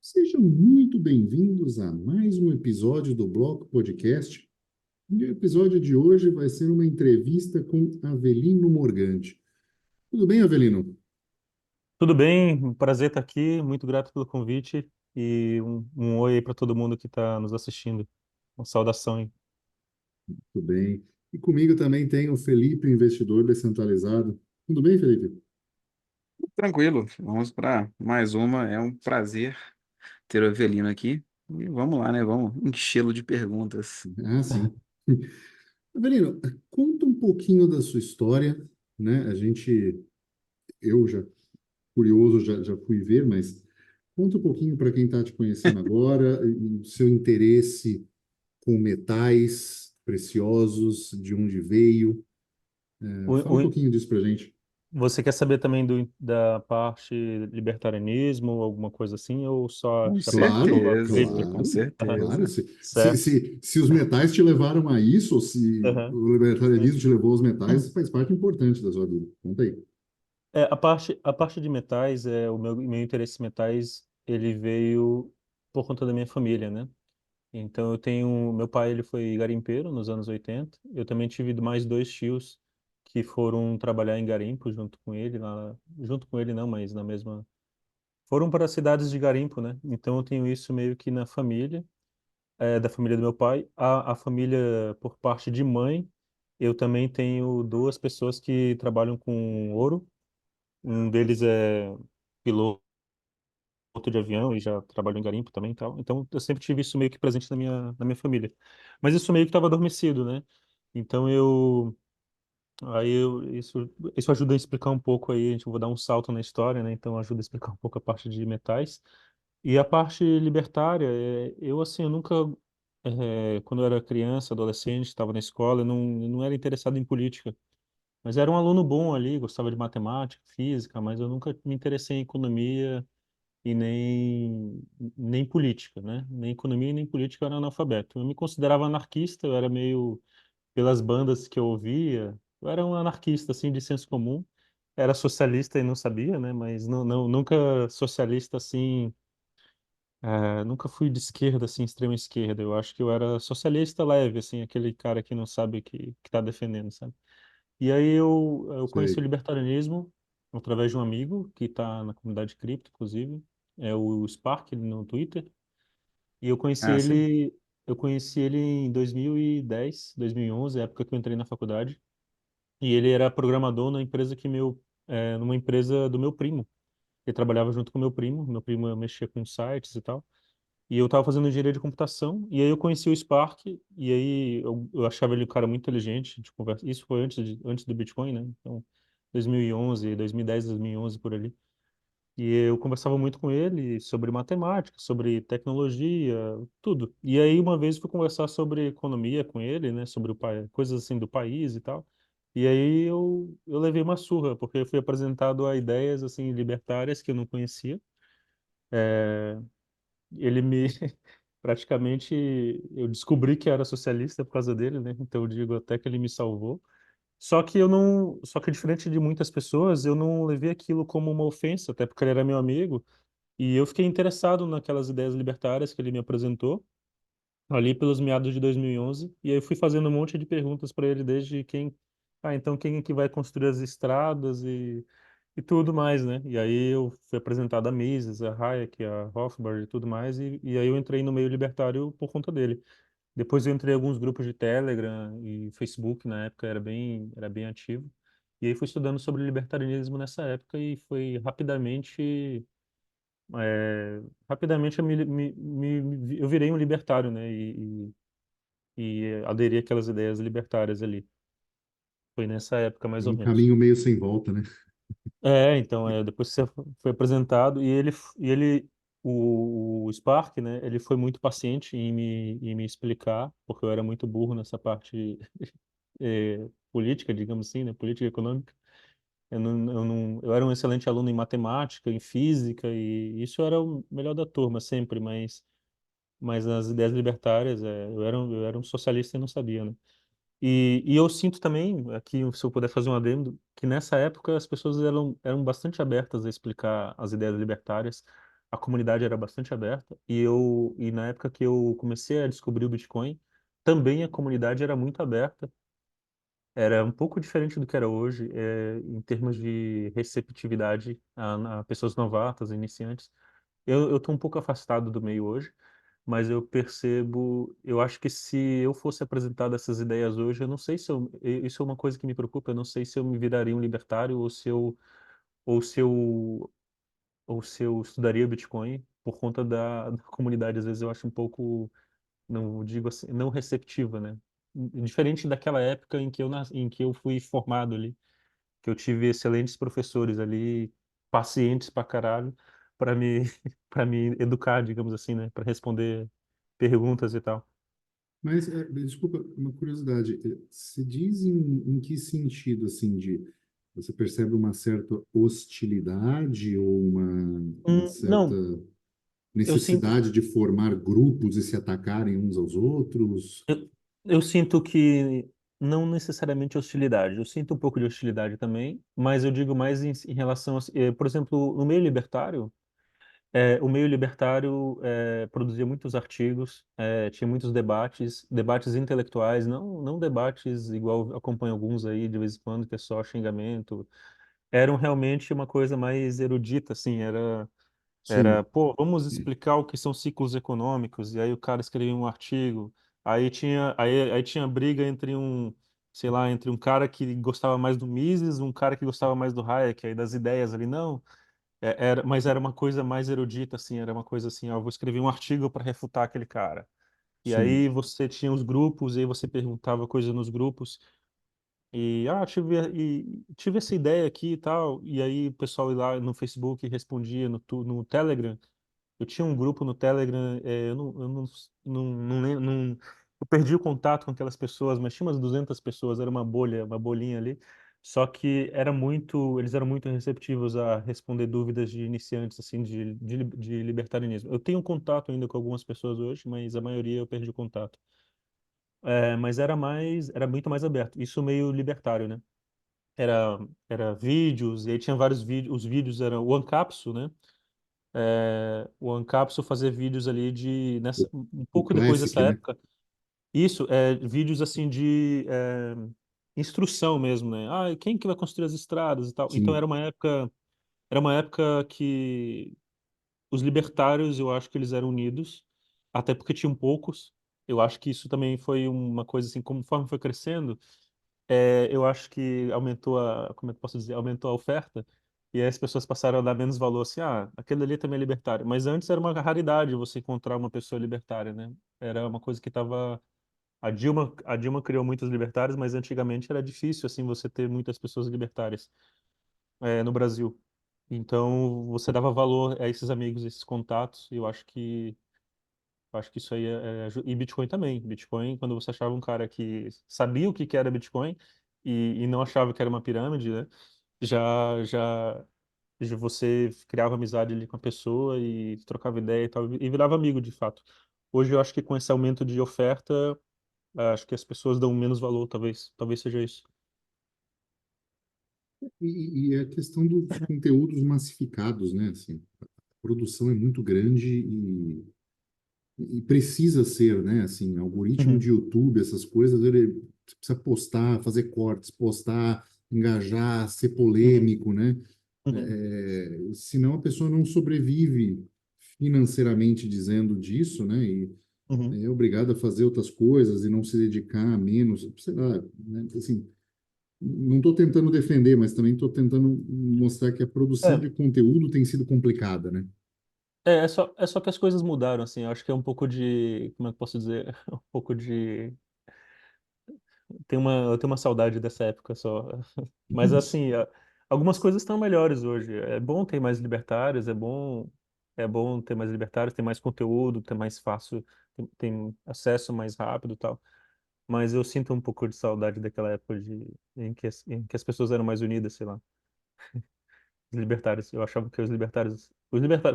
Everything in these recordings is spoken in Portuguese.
Sejam muito bem-vindos a mais um episódio do Bloco Podcast. E o episódio de hoje vai ser uma entrevista com Avelino Morgante. Tudo bem, Avelino? Tudo bem, um prazer estar aqui, muito grato pelo convite e um oi aí para todo mundo que está nos assistindo. Uma saudação aí. Tudo bem. E comigo também tem o Felipe, investidor descentralizado. Tudo bem, Felipe? Tranquilo, vamos para mais uma. É um prazer ter o Avelino aqui. E vamos lá, né? Vamos enchê-lo de perguntas. Ah, sim. Avelino, conta um pouquinho da sua história, né? Eu já curioso, já fui ver, mas conta um pouquinho para quem está te conhecendo agora, e o seu interesse com metais preciosos, de onde veio. O- Fala um o- pouquinho disso para gente. Você quer saber também da parte libertarianismo, alguma coisa assim, ou só Com chamado a certeza, cripto? com Claro, claro. certeza. Certo. Se os metais te levaram a isso, ou se Aham. o Sim. libertarianismo te levou aos metais, faz parte importante da sua vida. Conta aí. A parte de metais, o meu interesse em metais, ele veio por conta da minha família, né? Então eu tenho, meu pai ele foi garimpeiro nos anos 80. Eu também tive mais dois tios que foram trabalhar em garimpo junto com ele, junto com ele não, mas na mesma, foram para cidades de garimpo, né? Então eu tenho isso meio que na família, da família do meu pai. A família por parte de mãe, eu também tenho duas pessoas que trabalham com ouro. Um deles é piloto de avião e já trabalhou em garimpo também e tal. Então eu sempre tive isso meio que presente na minha família. Mas isso meio que estava adormecido, né? Então isso ajuda a explicar um pouco aí, a gente vou dar um salto na história, né? Então ajuda a explicar um pouco a parte de metais. E a parte libertária, eu assim, eu nunca, quando eu era criança, adolescente, estava na escola, eu não era interessado em política. Mas era um aluno bom ali, gostava de matemática, física, mas eu nunca me interessei em economia e nem política, né? Nem economia e nem política eu era analfabeto. Eu me considerava anarquista, eu era meio, pelas bandas que eu ouvia, eu era um anarquista, assim, de senso comum. Era socialista e não sabia, né? Mas nunca socialista, assim, nunca fui de esquerda, assim, extrema esquerda. Eu acho que eu era socialista leve, assim, aquele cara que não sabe o que tá defendendo, sabe? E aí eu conheci o Sei. libertarianismo através de um amigo que está na comunidade cripto, inclusive, é o Spark no Twitter. E Ah, sim. eu conheci ele em 2010, 2011, época que eu entrei na faculdade. E ele era programador numa empresa do meu primo. Ele trabalhava junto com meu primo mexia com sites e tal. E eu estava fazendo engenharia de computação, e aí eu conheci o Spark, e aí eu achava ele um cara muito inteligente de conversa. Isso foi antes do Bitcoin, né? Então, 2011, 2010, 2011, por ali. E eu conversava muito com ele sobre matemática, sobre tecnologia, tudo. E aí uma vez eu fui conversar sobre economia com ele, né? Sobre coisas assim do país e tal. E aí eu levei uma surra, porque eu fui apresentado a ideias assim libertárias que eu não conhecia. Ele me praticamente eu descobri que era socialista por causa dele, né? Então eu digo até que ele me salvou. Só que diferente de muitas pessoas, eu não levei aquilo como uma ofensa, até porque ele era meu amigo, e eu fiquei interessado naquelas ideias libertárias que ele me apresentou ali pelos meados de 2011, e aí eu fui fazendo um monte de perguntas para ele desde então quem é que vai construir as estradas e tudo mais, né? E aí eu fui apresentado a Mises, a Hayek, a Rothbard e tudo mais, e aí eu entrei no meio libertário por conta dele. Depois eu entrei em alguns grupos de Telegram e Facebook, na época era bem ativo. E aí fui estudando sobre libertarianismo nessa época e foi rapidamente eu virei um libertário, né? E aderi àquelas ideias libertárias ali. Foi nessa época É mais ou um menos. caminho meio sem volta, né? Então, depois que você foi apresentado, o Spark, né, ele foi muito paciente em me explicar, porque eu era muito burro nessa parte política, digamos assim, né, política e econômica. Eu era um excelente aluno em matemática, em física, e isso era o melhor da turma sempre, mas nas ideias libertárias, eu era um socialista e não sabia, né? E eu sinto também, aqui, se eu puder fazer um adendo, que nessa época as pessoas eram bastante abertas a explicar as ideias libertárias. a comunidade era bastante aberta e na época que eu comecei a descobrir o Bitcoin, também a comunidade era muito aberta. Era um pouco diferente do que era hoje, em termos de receptividade a pessoas novatas, iniciantes. Eu estou um pouco afastado do meio hoje, mas eu percebo, eu acho que se eu fosse apresentar essas ideias hoje, eu não sei se isso é uma coisa que me preocupa, eu não sei se eu me viraria um libertário ou se eu, ou se eu estudaria Bitcoin por conta da comunidade. Às vezes eu acho um pouco, não digo assim, não receptiva, né? Diferente daquela época em que eu fui formado ali, que eu tive excelentes professores ali, pacientes pra caralho, para me para me educar, digamos assim, né, para responder perguntas e tal. Mas, desculpa, uma curiosidade. Se diz em que sentido, assim, de você percebe uma certa hostilidade ou uma certa Não, eu sinto necessidade de formar grupos e se atacarem uns aos outros? eu, eu sinto que não necessariamente hostilidade. Eu sinto um pouco de hostilidade também, mas eu digo mais em relação por exemplo, no meio libertário. O meio libertário produzia muitos artigos, tinha muitos debates, debates intelectuais, não debates igual eu acompanho alguns aí de vez em quando, que é só xingamento. Eram realmente uma coisa mais erudita, assim, Sim, pô, vamos explicar o que são ciclos econômicos, e aí o cara escrevia um artigo, aí tinha briga entre sei lá, entre um cara que gostava mais do Mises, um cara que gostava mais do Hayek, aí das ideias ali, não. Mas era uma coisa mais erudita, assim, era uma coisa assim, ó, eu vou escrever um artigo para refutar aquele cara. E sim. aí você tinha os grupos, e aí você perguntava coisa nos grupos, tive essa ideia aqui e tal, e aí o pessoal ia lá no Facebook respondia, no Telegram, eu tinha um grupo no Telegram, eu perdi o contato com aquelas pessoas, mas tinha umas 200 pessoas, era uma bolha, uma bolinha ali. Só que eles eram muito receptivos a responder dúvidas de iniciantes, assim, de libertarianismo. Eu tenho contato ainda com algumas pessoas hoje, mas a maioria eu perdi o contato. Mas era muito mais aberto. Isso meio libertário, né? Era, era vídeos, e aí tinha vários vídeos, os vídeos eram o Ancapsu, né? O Ancapsu fazer vídeos ali O, um o pouco depois Classic, dessa né? época. Isso, vídeos assim de instrução mesmo, né? Ah, e quem que vai construir as estradas e tal. Então Sim, era uma época que os libertários, eu acho que eles eram unidos, até porque tinham poucos. Eu acho que isso também foi uma coisa assim, conforme foi crescendo, eu acho que como é que eu posso dizer, aumentou a oferta, e aí as pessoas passaram a dar menos valor, assim, aquele ali também é libertário. Mas antes era uma raridade você encontrar uma pessoa libertária, né? Era uma coisa que estava. A Dilma criou muitos libertários, mas antigamente era difícil, assim, você ter muitas pessoas libertárias, no Brasil. Então, você dava valor a esses amigos, esses contatos, e eu acho que isso aí e Bitcoin também. Bitcoin, quando você achava um cara que sabia o que que era Bitcoin e não achava que era uma pirâmide, né? Já, já, já você criava amizade ali com a pessoa e trocava ideia e tal, e virava amigo de fato. Hoje eu acho que com esse aumento de oferta, acho que as pessoas dão menos valor, talvez seja isso. e a questão dos conteúdos massificados, né? Assim, a produção é muito grande e precisa ser, né? Assim, algoritmo de Uhum, YouTube, essas coisas, ele precisa postar, fazer cortes, postar, engajar, ser uhum, polêmico, né? uhum, Senão a pessoa não sobrevive financeiramente dizendo disso, né? E uhum. é obrigado a fazer outras coisas e não se dedicar a menos, sei lá, né? Assim, não estou tentando defender, mas também estou tentando mostrar que a produção É, de conteúdo tem sido complicada, né? é só que as coisas mudaram, assim, eu acho que é um pouco como é que eu posso dizer? Um pouco de eu tenho uma saudade dessa época só. Mas assim, algumas coisas estão melhores hoje. É bom ter mais libertários, é bom ter mais libertários, ter mais conteúdo, ter mais fácil, tem acesso mais rápido e tal. Mas eu sinto um pouco de saudade daquela época em que as pessoas eram mais unidas, sei lá. Os libertários, eu achava que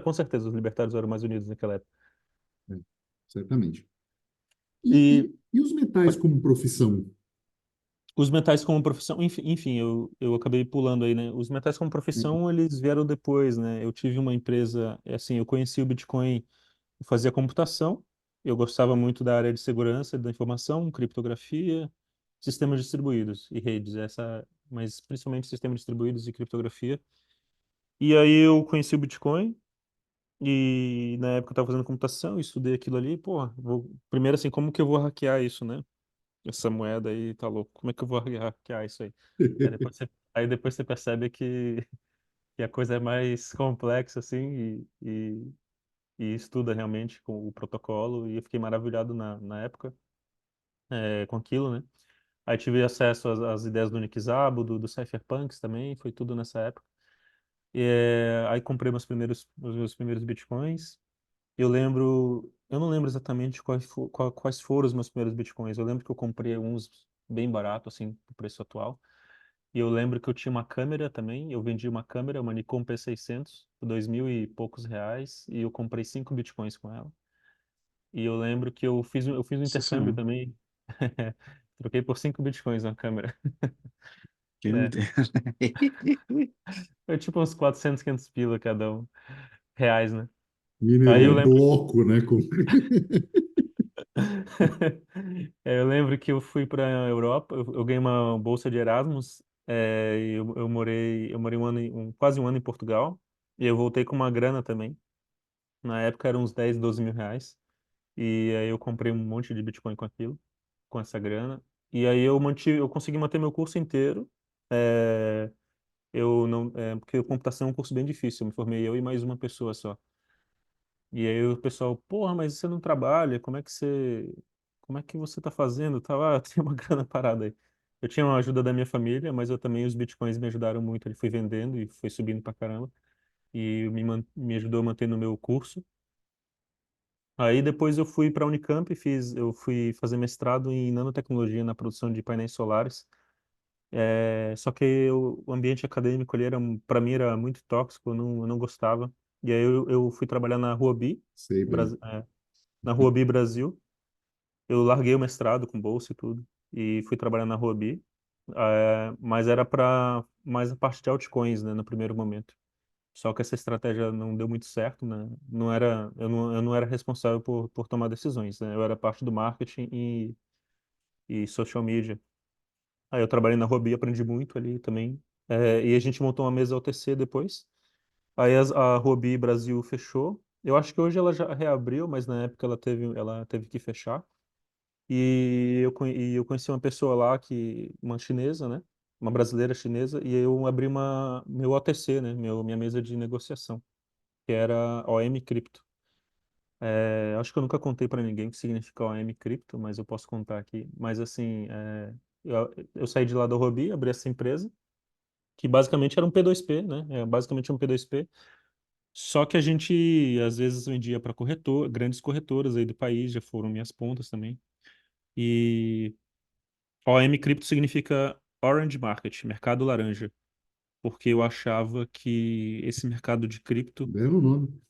com certeza, os libertários eram mais unidos naquela época. É, certamente. E, E e os metais como profissão? Os metais como profissão, enfim, eu acabei pulando aí, né? Os metais como profissão, eles vieram depois, né? Eu tive uma empresa, assim, eu conheci o Bitcoin, eu fazia computação, eu gostava muito da área de segurança da informação, criptografia, sistemas distribuídos e redes, mas principalmente sistemas distribuídos e criptografia. E aí eu conheci o Bitcoin e na época eu estava fazendo computação, estudei aquilo ali, pô, primeiro assim, como que eu vou hackear isso, né? Essa moeda aí tá louco. Como é que eu vou hackear isso aí? Aí depois você percebe que a coisa é mais complexa, assim, e estuda realmente com o protocolo. E eu fiquei maravilhado na época com aquilo, né? Aí tive acesso às ideias do Nick Szabo, do Cypherpunks também, foi tudo nessa época. Aí comprei os meus primeiros bitcoins. Eu não lembro exatamente quais foram os meus primeiros bitcoins. Eu lembro que eu comprei uns bem barato, assim, do preço atual. E eu lembro que eu tinha uma câmera também. Eu vendi uma câmera, uma Nikon P600, por 2.000 e poucos reais. E eu comprei 5 bitcoins com ela. E eu lembro que eu fiz um Nossa intercâmbio Senhora, também. Troquei por 5 bitcoins na câmera. quem me É, dera. foi tipo uns 400, 500 pila cada um. Reais, né? Aí eu Minerou lembro. bloco, né? Eu lembro que eu fui para a Europa, eu ganhei uma bolsa de Erasmus, e eu morei quase um ano em Portugal, e eu voltei com uma grana também. Na época eram uns 10, 12 mil reais, e aí eu comprei um monte de Bitcoin com aquilo, com essa grana, e aí eu consegui manter meu curso inteiro. é, eu não, porque a computação é um curso bem difícil, eu me formei eu e mais uma pessoa só. E aí o pessoal, porra, mas você não trabalha, como é que você tá fazendo? Tava, tem uma grana parada aí. Eu tinha uma ajuda da minha família, mas eu também, os bitcoins me ajudaram muito. Ele foi vendendo e foi subindo pra caramba. E me ajudou a manter no meu curso. Aí depois eu fui para a Unicamp, eu fui fazer mestrado em nanotecnologia na produção de painéis solares. Só que o ambiente acadêmico ali para mim era muito tóxico, eu não gostava. E aí eu fui trabalhar na Huobi, Sei bem. na Huobi Brasil. Eu larguei o mestrado com bolsa e tudo e fui trabalhar na Huobi, mas era para mais a parte de altcoins, né, no primeiro momento. Só que essa estratégia não deu muito certo, né? Eu não era responsável por tomar decisões, né? Eu era parte do marketing e social media. Aí eu trabalhei na Huobi, aprendi muito ali também. E a gente montou uma mesa OTC depois. Aí a Huobi Brasil fechou. Eu acho que hoje ela já reabriu, mas na época ela teve que fechar. E eu conheci uma pessoa lá, uma chinesa, né? Uma brasileira chinesa, e eu abri meu OTC, né? Minha mesa de negociação, que era OM Cripto. Acho que eu nunca contei para ninguém o que significa OM Cripto, mas eu posso contar aqui. Mas assim, eu saí de lá da Huobi, abri essa empresa, que basicamente era um P2P, né? Basicamente um P2P. Só que a gente às vezes vendia para grandes corretoras aí do país, já foram minhas pontas também. E OM Cripto significa Orange Market, mercado laranja, porque eu achava que esse mercado de cripto, Belo nome.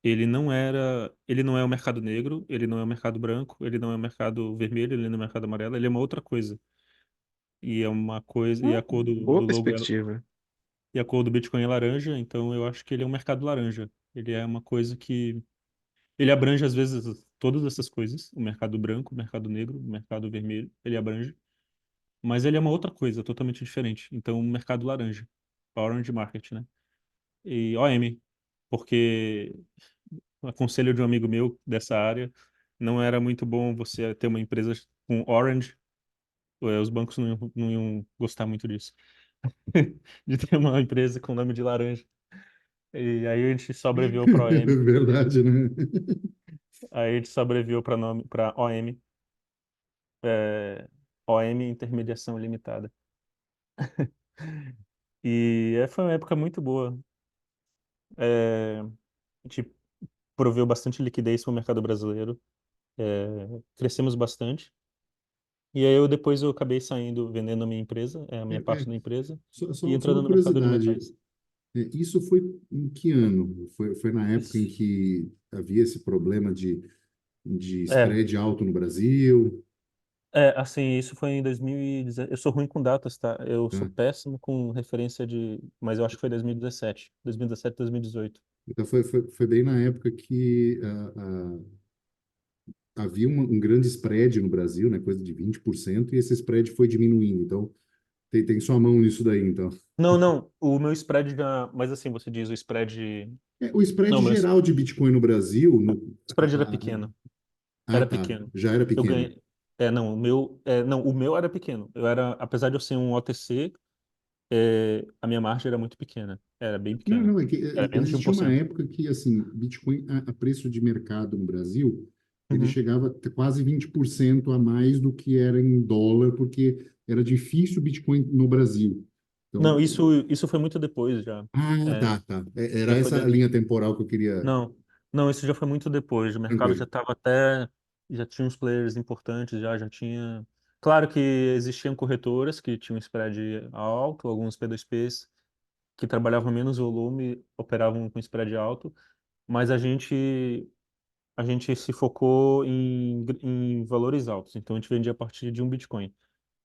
ele não é o mercado negro, ele não é o mercado branco, ele não é o mercado vermelho, ele não é o mercado amarelo, ele é uma outra coisa. E é uma coisa, e a cor do Boa logo perspectiva. e a cor do Bitcoin é laranja, então eu acho que ele é um mercado laranja. Ele é uma coisa que ele abrange às vezes todas essas coisas, o mercado branco, o mercado negro, o mercado vermelho, ele abrange. Mas ele é uma outra coisa, totalmente diferente. Então, o mercado laranja, Orange Market, né? E OM, porque o conselho de um amigo meu dessa área, não era muito bom você ter uma empresa com Orange, os bancos não iam gostar muito disso, de ter uma empresa com nome de laranja. E aí a gente sobreviu para OM, Verdade, né? aí a gente sobreviu para OM, OM Intermediação Limitada. E foi uma época muito boa. É, a gente proveu bastante liquidez para o mercado brasileiro. Crescemos bastante. E aí depois eu acabei saindo, vendendo a minha empresa, a minha É, parte da empresa, e só uma entrando no mercado de curiosidade. metais. Isso foi em que ano? Foi na época em Isso. que havia esse problema de É, spread alto no Brasil? Assim, isso foi em 2017. Eu sou ruim com datas, tá? Eu sou Né? péssimo com referência de. Mas eu acho que foi 2017. 2017, 2018. Então foi bem na época que havia um grande spread no Brasil, né, coisa de 20%, e esse spread foi diminuindo. Então, tem sua mão nisso daí, então. Não, não. O meu spread já. Mas assim, você diz o spread. O spread Não, o meu geral de Bitcoin no Brasil, spread era pequeno. Era tá, pequeno. já era Eu pequeno. ganhei. Não, o meu. Não, o meu era pequeno. Eu era. Apesar de eu ser um OTC, a minha margem era muito pequena. Era bem Não, pequena. não, é que Era menos de um existia por uma cento. época que, assim, Bitcoin, a preço de mercado no Brasil, ele Uhum. chegava a ter quase 20% a mais do que era em dólar, porque era difícil o Bitcoin no Brasil. Não, Então, isso foi muito depois já. É, tá, tá. Era já foi. essa a linha temporal que eu queria. Não, não, isso já foi muito depois. O mercado já Tranquilo. estava até, já tinha uns players importantes, já tinha. Claro que existiam corretoras que tinham spread alto, alguns P2Ps que trabalhavam menos volume, operavam com spread alto, mas a gente se focou em valores altos. Então a gente vendia a partir de um Bitcoin.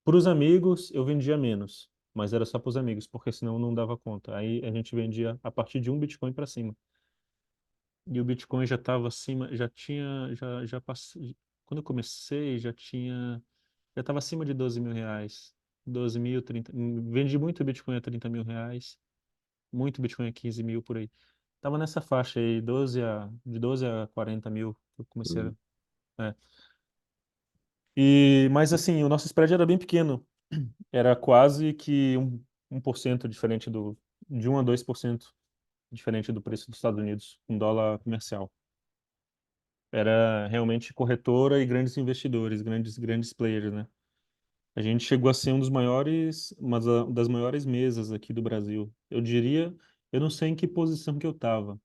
Para os amigos, eu vendia menos, mas era só para os amigos, porque senão não dava conta. Aí a gente vendia a partir de um Bitcoin para cima. E o Bitcoin já estava acima, já tinha, já passei, quando eu comecei já estava acima de 12 mil reais. 12 mil, 30, vendi muito Bitcoin a 30 mil reais, muito Bitcoin a 15 mil por aí. Tava nessa faixa aí, de 12 a 40 mil, que eu comecei é. Mas assim, o nosso spread era bem pequeno, era quase que 1% diferente de 1 a 2% diferente do preço dos Estados Unidos, um dólar comercial. Era realmente corretora e grandes investidores, grandes players, né? A gente chegou a ser um dos maiores, das maiores mesas aqui do Brasil. Eu diria, eu não sei em que posição que eu estava,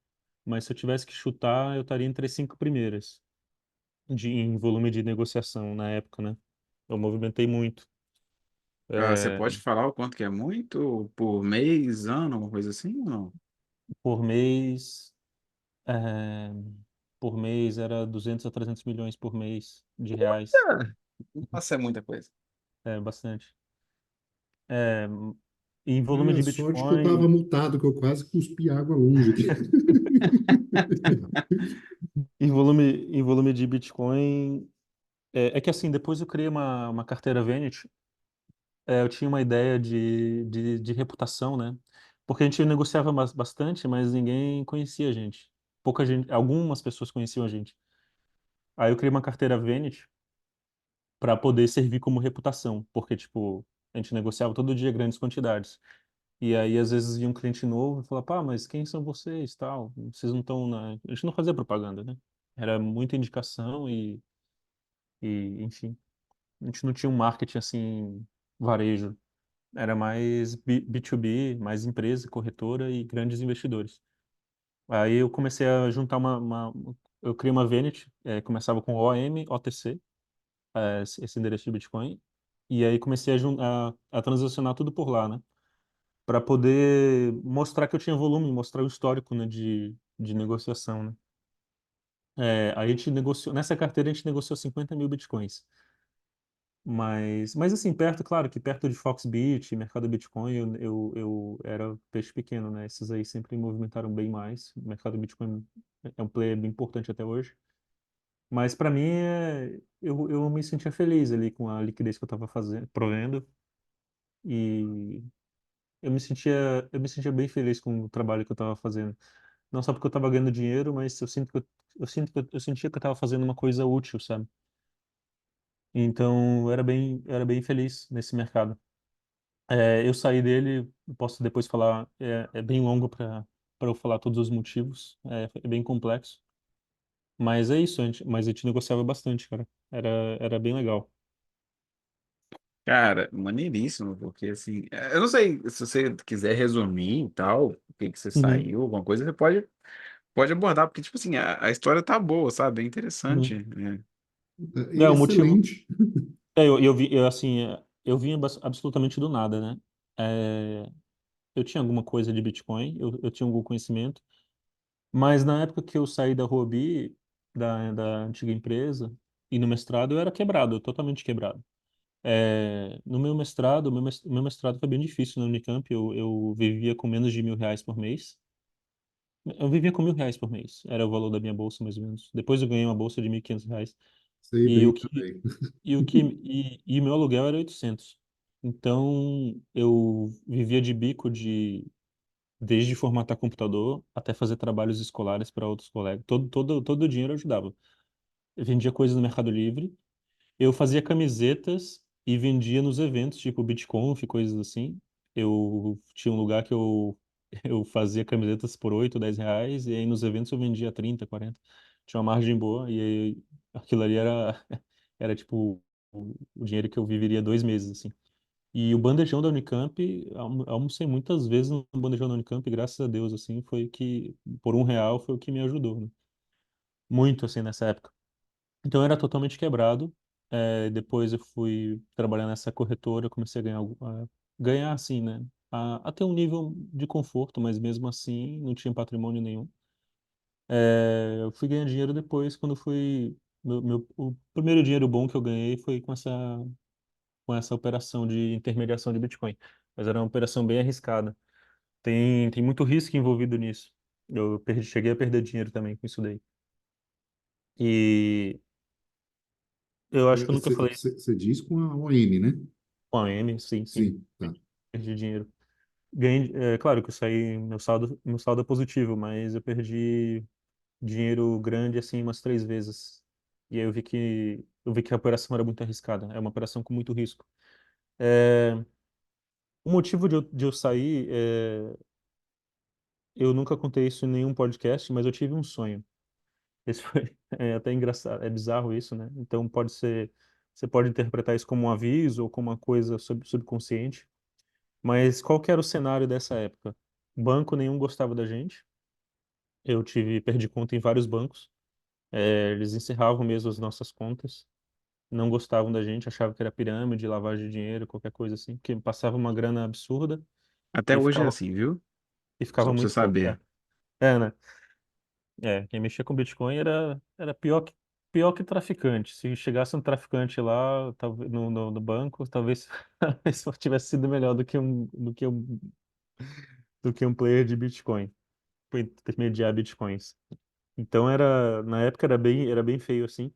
mas se eu tivesse que chutar, eu estaria entre as 5 primeiras em volume de negociação na época, né? Eu movimentei muito. Ah, você É, pode falar o quanto que é muito por mês, ano, uma coisa assim ou não? por mês, é, por mês era 200 a 300 milhões por mês de reais. Ah, nossa, é muita coisa. É bastante. É, em volume Ah, de sorte que eu estava Bitcoin, mutado, que eu quase cuspi água longe aqui. em volume de Bitcoin, é que assim, depois eu criei uma carteira Vanity, eu tinha uma ideia de reputação, né? Porque a gente negociava bastante, mas ninguém conhecia a gente. Pouca gente, algumas pessoas conheciam a gente. Aí eu criei uma carteira Vanity para poder servir como reputação, porque, tipo, a gente negociava todo dia grandes quantidades. E aí, às vezes, vinha um cliente novo e falava, pá, mas quem são vocês, tal? Vocês não estão na... A gente não fazia propaganda, né? Era muita indicação enfim, a gente não tinha um marketing, assim, varejo. Era mais B2B, mais empresa, corretora e grandes investidores. Aí eu comecei a juntar eu criei uma Vanity, começava com OM, OTC, esse endereço de Bitcoin, e aí comecei a transacionar tudo por lá, né? Para poder mostrar que eu tinha volume, mostrar o histórico, né, de negociação, né? Aí a gente negociou, nessa carteira a gente negociou 50 mil bitcoins. Mas assim, claro que perto de Foxbit, mercado Bitcoin, eu era peixe pequeno, né? Esses aí sempre movimentaram bem mais. O mercado Bitcoin é um player bem importante até hoje. Mas para mim, eu me sentia feliz ali com a liquidez que eu estava fazendo, provendo. E eu me sentia bem feliz com o trabalho que eu estava fazendo. Não só porque eu estava ganhando dinheiro, mas eu sentia que eu estava fazendo uma coisa útil, sabe? Então, eu era bem feliz nesse mercado. Eu saí dele, eu posso depois falar, é bem longo para eu falar todos os motivos, é bem complexo. Mas é isso, mas a gente negociava bastante, cara. Era bem legal. Cara, maneiríssimo, porque assim, eu não sei se você quiser resumir e tal, o que que você Uhum, saiu, alguma coisa, você pode abordar, porque, tipo assim, a história tá boa, sabe? É uhum. interessante, né? O motivo, Excelente. assim, eu vinha absolutamente do nada, né? É, eu tinha alguma coisa de Bitcoin, eu tinha algum conhecimento, mas na época que eu saí da Huobi, da antiga empresa, e no mestrado eu era quebrado, totalmente quebrado. No meu mestrado, o meu mestrado foi bem difícil na Unicamp. Eu vivia com menos de R$ 1.000 por mês. Eu vivia com R$ 1.000 por mês. Era o valor da minha bolsa, mais ou menos. Depois eu ganhei uma bolsa de R$ 1.500. Sei E bem o que, também. e meu aluguel era 800. Então, eu vivia de bico desde formatar computador até fazer trabalhos escolares para outros colegas. Todo o dinheiro eu ajudava. Eu vendia coisas no Mercado Livre. Eu fazia camisetas e vendia nos eventos, tipo BitConf, coisas assim. Eu tinha um lugar que eu fazia camisetas por 8 10 reais, e aí nos eventos eu vendia 30 40. Tinha uma margem boa, e aí aquilo ali era tipo o dinheiro que eu viveria 2 meses, assim. E o bandejão da Unicamp, almocei muitas vezes no bandejão da Unicamp, e graças a Deus, assim, foi que, por R$ 1 foi o que me ajudou, né? Muito, assim, nessa época. Então eu era totalmente quebrado. Depois eu fui trabalhar nessa corretora, comecei a ganhar assim, né? A ter um nível de conforto, mas mesmo assim não tinha patrimônio nenhum. Eu fui ganhar dinheiro depois, quando fui. O primeiro dinheiro bom que eu ganhei foi com essa operação de intermediação de Bitcoin. Mas era uma operação bem arriscada. Tem muito risco envolvido nisso. Cheguei a perder dinheiro também com isso daí. E eu acho que eu nunca falei Você diz com a OM, né? com a M, sim, sim. Sim, tá. Perdi dinheiro. Ganhei, claro que eu saí, meu saldo é positivo, mas eu perdi dinheiro grande assim umas 3 vezes. E aí eu vi que a operação era muito arriscada. É uma operação com muito risco. É, o motivo de eu sair, eu nunca contei isso em nenhum podcast, mas eu tive um sonho. Esse foi até engraçado, é bizarro isso, né? Então você pode interpretar isso como um aviso ou como uma coisa subconsciente. Mas qual que era o cenário dessa época? Banco nenhum gostava da gente. Perdi conta em vários bancos. Eles encerravam mesmo as nossas contas. Não gostavam da gente, achavam que era pirâmide, lavagem de dinheiro, qualquer coisa assim, porque passava uma grana absurda Até e hoje é ficava, assim, viu? e Só ficava pra você muito pouco. saber. Né? Quem mexia com Bitcoin era pior que traficante. Se chegasse um traficante lá, talvez, no banco, talvez, talvez tivesse sido melhor do que um player de Bitcoin, para intermediar Bitcoins. Então na época era bem feio assim.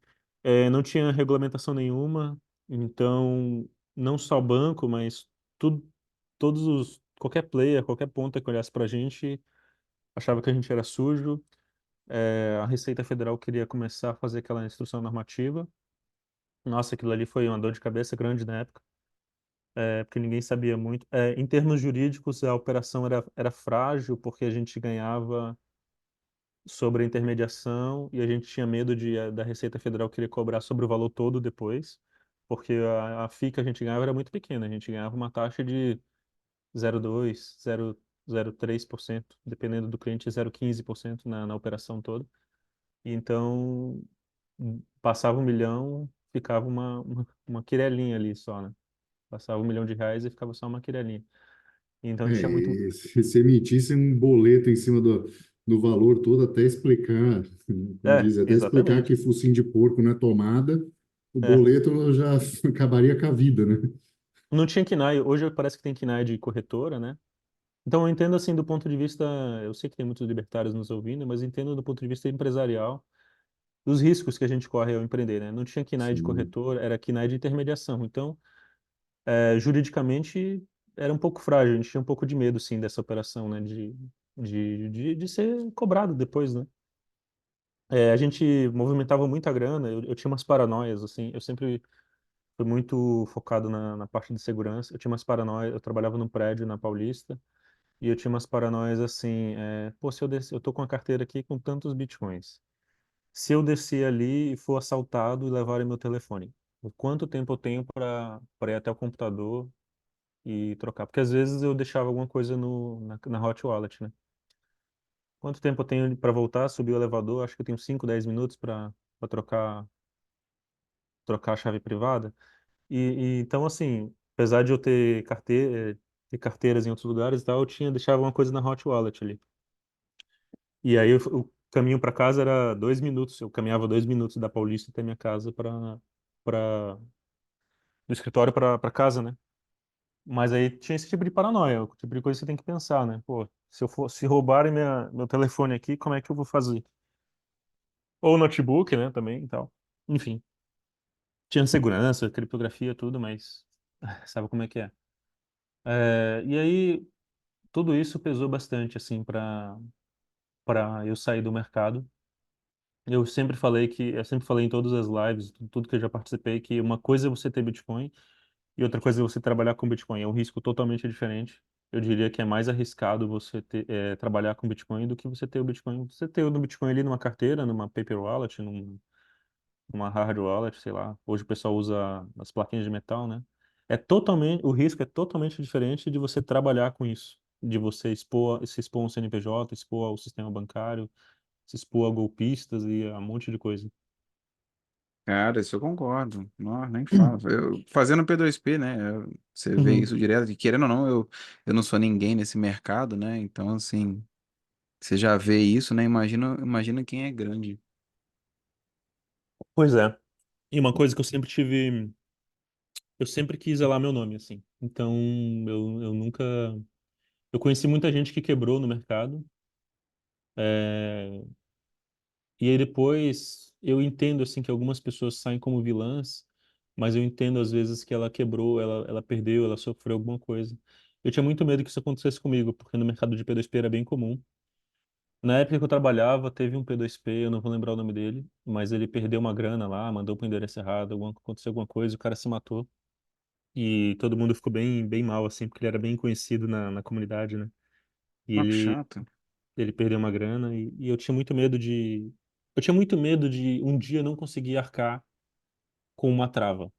Não tinha regulamentação nenhuma, então não só banco, mas tudo, qualquer player, qualquer ponta que olhasse pra gente, achava que a gente era sujo. A Receita Federal queria começar a fazer aquela instrução normativa. Nossa, aquilo ali foi uma dor de cabeça grande na época, porque ninguém sabia muito. Em termos jurídicos, a operação era frágil, porque a gente ganhava sobre a intermediação e a gente tinha medo da Receita Federal querer cobrar sobre o valor todo depois, porque a FII que a gente ganhava era muito pequena, a gente ganhava uma taxa de 0,2, 0,03%, dependendo do cliente, 0,15% na operação toda. E então, passava 1 milhão, ficava uma quirelinha ali só, né? Passava R$ 1 milhão e ficava só uma quirelinha. Então tinha muito. Se emitisse um boleto em cima do valor todo, até explicar, como diz, até explicar que Exatamente. focinho de porco não é tomada, o É. boleto já acabaria com a vida, né? Não tinha KNAI, hoje parece que tem KNAI de corretora, né? Então eu entendo assim do ponto de vista, eu sei que tem muitos libertários nos ouvindo, mas entendo do ponto de vista empresarial, dos riscos que a gente corre ao empreender, né? Não tinha KNAI de Sim. corretora, era KNAI de intermediação. Então, juridicamente era um pouco frágil, a gente tinha um pouco de medo, sim, dessa operação, né? De ser cobrado depois, né? A gente movimentava muita grana, eu tinha umas paranoias, assim, eu sempre fui muito focado na parte de segurança, eu tinha umas paranoias, eu trabalhava num prédio na Paulista, e eu tinha umas paranoias assim, pô, se eu descer, eu tô com a carteira aqui com tantos bitcoins. Se eu descer ali e for assaltado e levarem meu telefone, quanto tempo eu tenho para ir até o computador e trocar? Porque às vezes eu deixava alguma coisa na Hot Wallet, né? Quanto tempo eu tenho para voltar, subir o elevador? Acho que eu tenho 5 10 minutos para trocar a chave privada. Então, assim, apesar de eu ter carteiras em outros lugares e tal, deixava uma coisa na Hot Wallet ali. E aí o caminho para casa era 2 minutos. Eu caminhava 2 minutos da Paulista até minha casa para do escritório para casa, né? Mas aí tinha esse tipo de paranoia, o tipo de coisa que você tem que pensar, né? Pô, se roubarem meu telefone aqui, como é que eu vou fazer? Ou notebook, né, também e tal. Enfim, tinha segurança, criptografia, tudo, mas sabe como é que é. E aí, tudo isso pesou bastante, assim, para eu sair do mercado. Eu sempre falei em todas as lives, tudo que eu já participei, que uma coisa é você ter Bitcoin e outra coisa é você trabalhar com Bitcoin. É um risco totalmente diferente. Eu diria que é mais arriscado você trabalhar com Bitcoin do que você ter o Bitcoin. Você ter o Bitcoin ali numa carteira, numa paper wallet, numa hard wallet, sei lá. Hoje o pessoal usa as plaquinhas de metal, né? O risco é totalmente diferente de você trabalhar com isso, de você se expor a um CNPJ, expor ao sistema bancário, se expor a golpistas e a um monte de coisa. Cara, isso eu concordo. Não, nem falo. Eu, fazendo P2P, né? Você vê Uhum. isso direto. E querendo ou não, eu não sou ninguém nesse mercado, né? Então, assim, você já vê isso, né? Imagina quem é grande. Pois é. E uma coisa que eu sempre quis zelar meu nome, assim. Então, eu nunca, eu conheci muita gente que quebrou no mercado, é, e aí depois eu entendo, assim, que algumas pessoas saem como vilãs, mas eu entendo às vezes que ela quebrou, ela perdeu, ela sofreu alguma coisa. Eu tinha muito medo que isso acontecesse comigo, porque no mercado de P2P era bem comum. Na época que eu trabalhava, teve um P2P, eu não vou lembrar o nome dele, mas ele perdeu uma grana lá, mandou para o endereço errado, aconteceu alguma coisa, o cara se matou. E todo mundo ficou bem mal, assim, porque ele era bem conhecido na comunidade, né? E Ó, que chato. ele perdeu uma grana e eu tinha muito medo eu tinha muito medo de um dia não conseguir arcar com uma trava.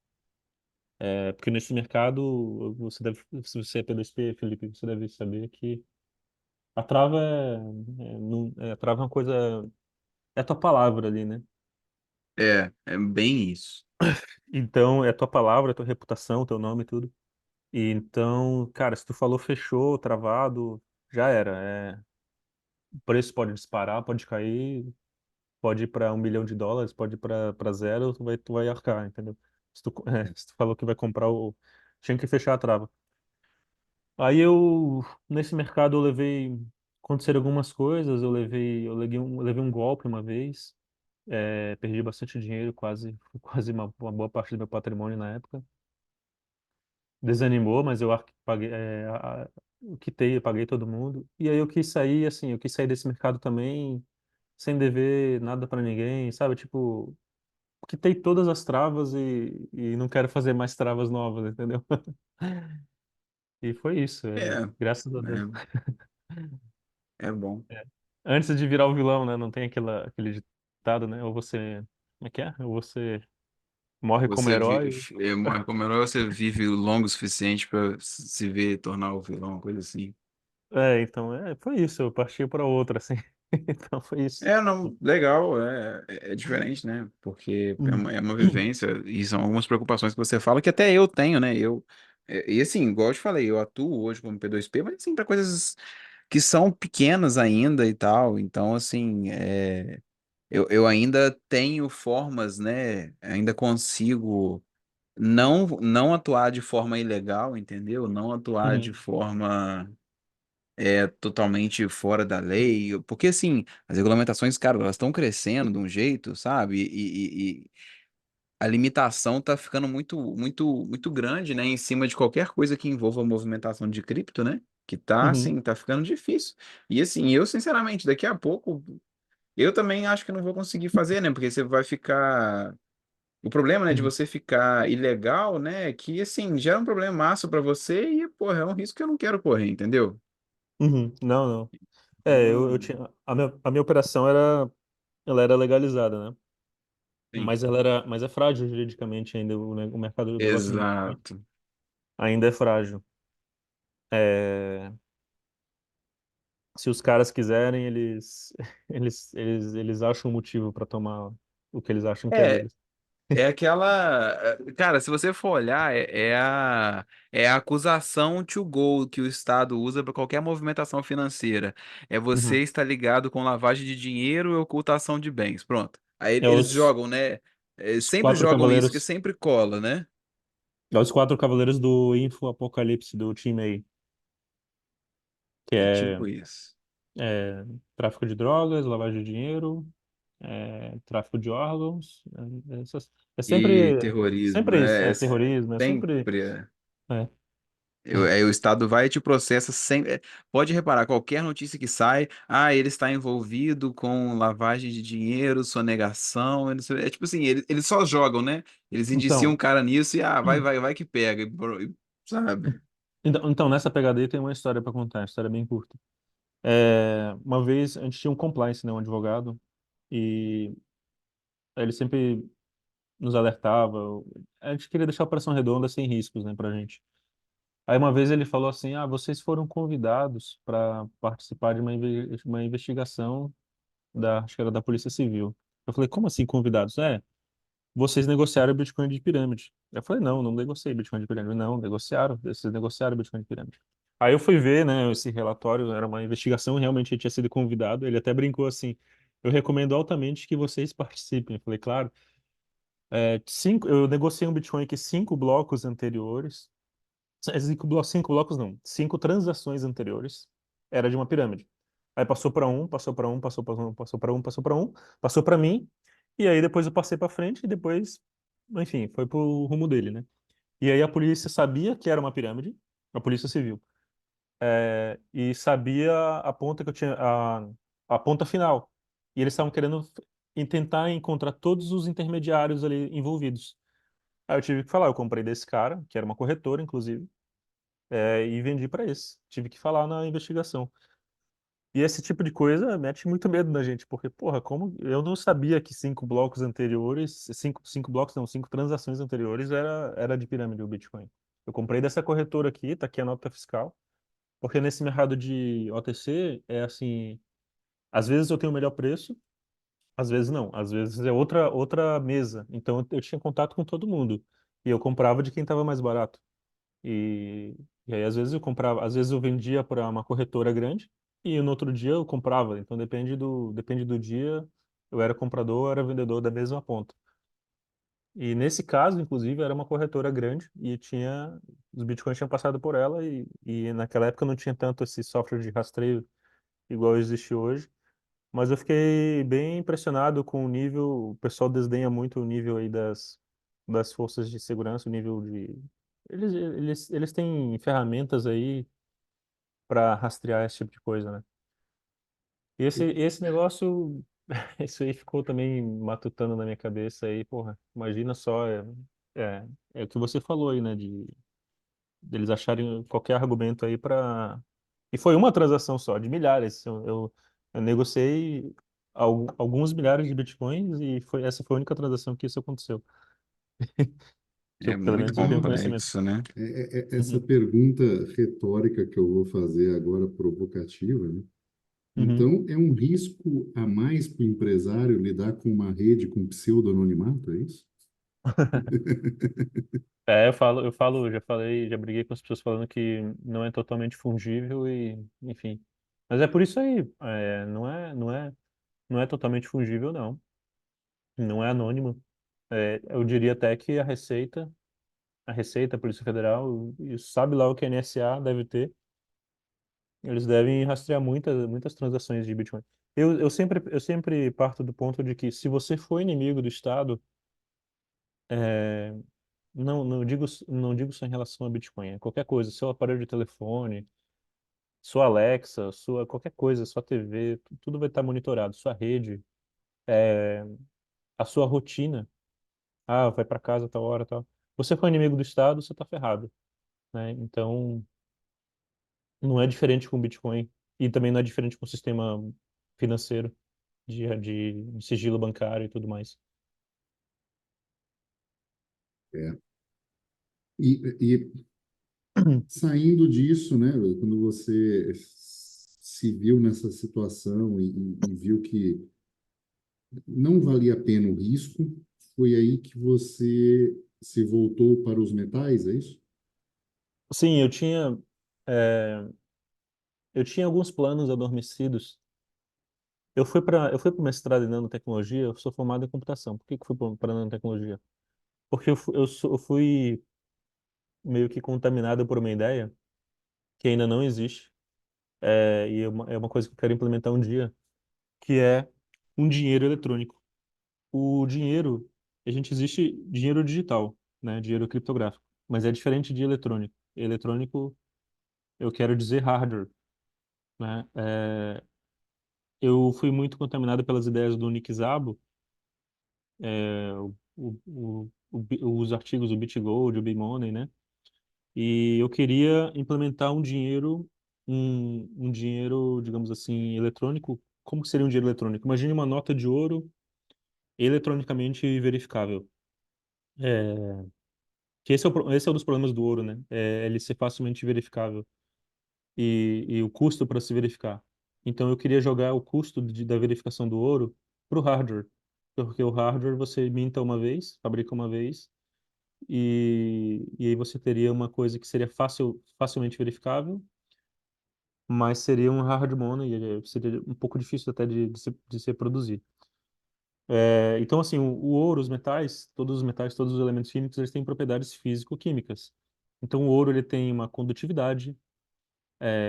Porque nesse mercado, se você é P2P, Felipe, você deve saber que a trava a trava é uma coisa, é a tua palavra ali, né? É bem isso. Então, é a tua palavra, é a tua reputação, teu nome, e tudo. E então, cara, se tu falou fechou, travado, já era. O preço pode disparar, pode cair, pode ir para US$ 1 bilhão, pode ir para zero, tu vai arcar, entendeu? Se tu falou que vai comprar tinha que fechar a trava. Aí nesse mercado aconteceram algumas coisas, eu levei um golpe uma vez, perdi bastante dinheiro, quase uma boa parte do meu patrimônio na época. Desanimou, mas paguei, eu quitei, eu paguei todo mundo. E aí eu quis sair, assim, eu quis sair desse mercado também sem dever nada pra ninguém, sabe? Tipo, quitei todas as travas e não quero fazer mais travas novas, entendeu? E foi isso, É, graças a Deus. é bom. É. Antes de virar o vilão, né? Não tem aquele ditado, né? Ou você, como é que é? Ou você morre como herói. Morre como herói, você vive longo o suficiente pra se ver tornar o vilão, uma coisa assim. Então, foi isso, eu parti para outra, assim. Então foi isso. É, não, legal, é diferente, né? Porque Uhum. é uma vivência e são algumas preocupações que você fala que até eu tenho, né? E assim, igual eu te falei, eu atuo hoje como P2P, mas assim, para coisas que são pequenas ainda e tal. Então, assim, eu ainda tenho formas, né? Ainda consigo não atuar de forma ilegal, entendeu? Não atuar de Uhum. forma totalmente fora da lei, porque assim, as regulamentações, cara, elas estão crescendo de um jeito, sabe? E a limitação tá ficando muito grande, né? Em cima de qualquer coisa que envolva movimentação de cripto, né? Que tá Uhum. assim, tá ficando difícil. E assim, eu sinceramente, daqui a pouco, eu também acho que não vou conseguir fazer, né? Porque você vai ficar. O problema, né, de Uhum. você ficar ilegal, né, que assim, gera um problema massa pra você e, porra, é um risco que eu não quero correr, entendeu? Uhum. Não, não. Eu Então, tinha. A minha operação ela era legalizada, né? sim. Mas é frágil juridicamente ainda, o mercado, o negócio do Bitcoin Exato. ainda é frágil. É, Se os caras quiserem, eles acham um motivo para tomar o que eles acham que é É, deles. é aquela. Cara, se você for olhar, é a acusação to go que o Estado usa para qualquer movimentação financeira. É você Uhum. estar ligado com lavagem de dinheiro e ocultação de bens. Pronto. Aí É eles jogam, né? os Sempre quatro jogam isso, que cavaleiros. sempre cola, né? É os quatro cavaleiros do Info Apocalipse do time aí, que É é, tipo isso. é tráfico de drogas, lavagem de dinheiro, tráfico de órgãos, é E sempre, terrorismo, sempre isso, terrorismo, é sempre, sempre. É. é, Aí o Estado vai e te processa sem. Pode reparar, qualquer notícia que sai, ele está envolvido com lavagem de dinheiro, sonegação, é tipo assim, eles só jogam, né? Eles indiciam então, o cara nisso e vai que pega, sabe? então, nessa pegada aí tem uma história para contar, uma história bem curta. Uma vez a gente tinha um compliance, né, um advogado, e ele sempre nos alertava. A gente queria deixar a operação redonda sem riscos, né, pra gente. Aí uma vez ele falou assim: vocês foram convidados para participar de uma investigação acho que era da Polícia Civil. Eu falei: como assim convidados? Vocês negociaram Bitcoin de pirâmide. Eu falei: não, não negociei Bitcoin de pirâmide. Não, negociaram, vocês negociaram Bitcoin de pirâmide. Aí eu fui ver, né, esse relatório, era uma investigação, realmente eu tinha sido convidado. Ele até brincou assim: eu recomendo altamente que vocês participem. Eu falei: claro. Eu negociei um Bitcoin que 5 blocos anteriores, 5 blocos não, 5 transações anteriores era de uma pirâmide. Aí passou para um, passou para um, passou para um, passou para um, passou para um, passou para mim, e aí depois eu passei para frente e depois, enfim, foi pro rumo dele, né? E aí a polícia sabia que era uma pirâmide, a polícia civil, e sabia a ponta que eu tinha, a ponta final. E eles estavam querendo tentar encontrar todos os intermediários ali envolvidos. Aí eu tive que falar, eu comprei desse cara, que era uma corretora, inclusive, e vendi para esse. Tive que falar na investigação. E esse tipo de coisa mete muito medo na gente, porque, porra, como eu não sabia que 5 blocos anteriores, cinco blocos, não, 5 transações anteriores era de pirâmide o Bitcoin. Eu comprei dessa corretora aqui, tá aqui a nota fiscal, porque nesse mercado de OTC é assim, às vezes eu tenho o melhor preço, às vezes não, às vezes é outra mesa. Então eu tinha contato com todo mundo e eu comprava de quem estava mais barato. E, e aí, às vezes eu comprava, às vezes eu vendia para uma corretora grande e no outro dia eu comprava. Então depende do dia, eu era comprador, eu era vendedor da mesma ponta. E nesse caso, inclusive, era uma corretora grande e os bitcoins tinham passado por ela e naquela época não tinha tanto esse software de rastreio igual existe hoje. Mas eu fiquei bem impressionado com o nível, o pessoal desdenha muito o nível aí das forças de segurança, o nível de. Eles têm ferramentas aí para rastrear esse tipo de coisa, né? E esse negócio, isso aí ficou também matutando na minha cabeça aí, porra, imagina só, é, é o que você falou aí, né, deles acharem qualquer argumento aí para. E foi uma transação só, de milhares. Eu negociei alguns milhares de bitcoins e essa foi a única transação que isso aconteceu, que É pelo muito menos eu tenho conhecimento. complexo, né? Essa Uhum, pergunta retórica que eu vou fazer agora, provocativa, né? uhum. Então, é um risco a mais para o empresário lidar com uma rede com pseudo-anonimato, é isso? Já falei, já briguei com as pessoas falando que não é totalmente fungível e, enfim. Mas é por isso aí, não é totalmente fungível, não. Não é anônimo. Eu diria até que a Receita, a Polícia Federal, e sabe lá o que a NSA deve ter. Eles devem rastrear muitas transações de Bitcoin. Eu sempre parto do ponto de que se você for inimigo do Estado, é, não digo só em relação a Bitcoin, é qualquer coisa, seu aparelho de telefone, sua Alexa, qualquer coisa, sua TV, tudo vai estar monitorado, sua rede, a sua rotina. Vai para casa tal hora, tal. Você for inimigo do Estado, você está ferrado, né? Então, não é diferente com o Bitcoin e também não é diferente com o sistema financeiro de sigilo bancário e tudo mais. É. E saindo disso, né, quando você se viu nessa situação e viu que não valia a pena o risco, foi aí que você se voltou para os metais, é isso? Sim, é, eu tinha alguns planos adormecidos. Eu fui para mestrado em nanotecnologia, eu sou formado em computação. Por que que eu fui para nanotecnologia? Porque eu fui meio que contaminado por uma ideia que ainda não existe, e é uma coisa que eu quero implementar um dia, que é um dinheiro eletrônico. O dinheiro, a gente existe dinheiro digital, né? Dinheiro criptográfico, mas é diferente de eletrônico. Eletrônico, eu quero dizer hardware, né? Eu fui muito contaminado pelas ideias do Nick Szabo, os artigos do BitGold, o Bmoney, né? E eu queria implementar um dinheiro, digamos assim, eletrônico. Como que seria um dinheiro eletrônico? Imagine uma nota de ouro eletronicamente verificável. É, que esse é um dos problemas do ouro, né? É ele ser facilmente verificável e o custo para se verificar. Então eu queria jogar o custo da verificação do ouro para o hardware, porque o hardware você minta uma vez, fabrica uma vez, e aí você teria uma coisa que seria facilmente verificável, mas seria um hard money, e seria um pouco difícil até de se produzir. Então, assim, o ouro, os metais, todos os elementos químicos, eles têm propriedades físico-químicas. Então, o ouro ele tem uma condutividade,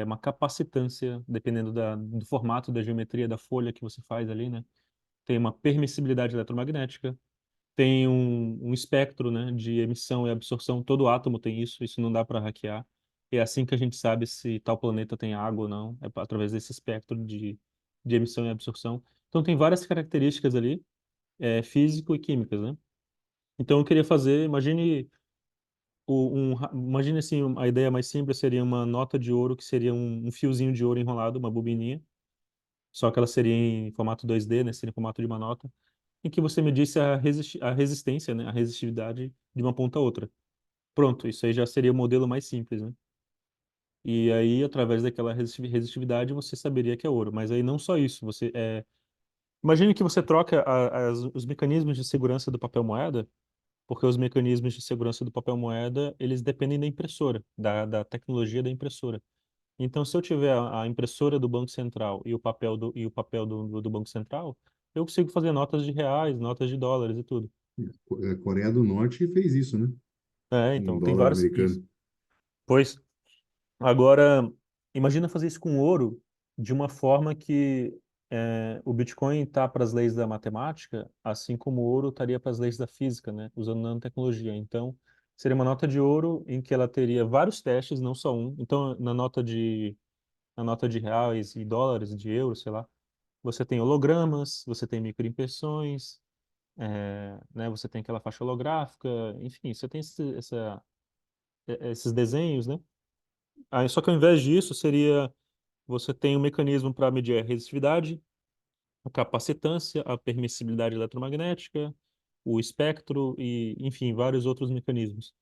uma capacitância, dependendo do formato, da geometria da folha que você faz ali, né? Tem uma permissibilidade eletromagnética, tem um espectro, né, de emissão e absorção. Todo átomo tem isso, isso não dá para hackear. É assim que a gente sabe se tal planeta tem água ou não, é através desse espectro de emissão e absorção. Então, tem várias características ali, físico e químicas, né? Então, eu queria fazer, imagine assim, a ideia mais simples seria uma nota de ouro que seria um fiozinho de ouro enrolado, uma bobininha, só que ela seria em formato 2D, né? Seria em formato de uma nota, em que você medisse a resistência, né? A resistividade de uma ponta a outra. Pronto, isso aí já seria o modelo mais simples, né? E aí, através daquela resistividade, você saberia que é ouro. Mas aí não só isso, imagine que você troca os mecanismos de segurança do papel moeda, porque os mecanismos de segurança do papel moeda, eles dependem da impressora, da tecnologia da impressora. Então, se eu tiver a impressora do Banco Central e o papel do Banco Central, eu consigo fazer notas de reais, notas de dólares e tudo. A Coreia do Norte fez isso, né? Com o Então, tem dólar vários. Isso. americano. Pois, agora, imagina fazer isso com ouro de uma forma que o Bitcoin está para as leis da matemática, assim como o ouro estaria para as leis da física, né? Usando nanotecnologia. Então, seria uma nota de ouro em que ela teria vários testes, não só um. Então, na nota de reais e dólares, de euros, sei lá, você tem hologramas, você tem microimpressões, né, você tem aquela faixa holográfica, enfim, você tem esses desenhos, né? Aí, só que ao invés disso, você tem um mecanismo para medir a resistividade, a capacitância, a permissibilidade eletromagnética, o espectro e, enfim, vários outros mecanismos.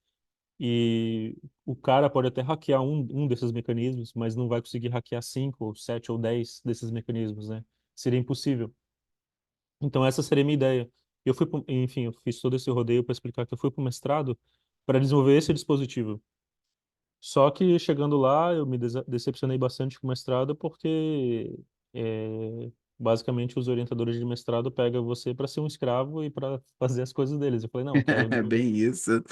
E o cara pode até hackear um desses mecanismos, mas não vai conseguir hackear 5, ou 7 ou 10 desses mecanismos, né? Seria impossível. Então, essa seria a minha ideia. Enfim, eu fiz todo esse rodeio para explicar que eu fui para o mestrado para desenvolver esse dispositivo. Só que chegando lá, eu me decepcionei bastante com o mestrado porque basicamente os orientadores de mestrado pegam você para ser um escravo e para fazer as coisas deles. Eu falei, não, eu quero É desenvolver. bem isso.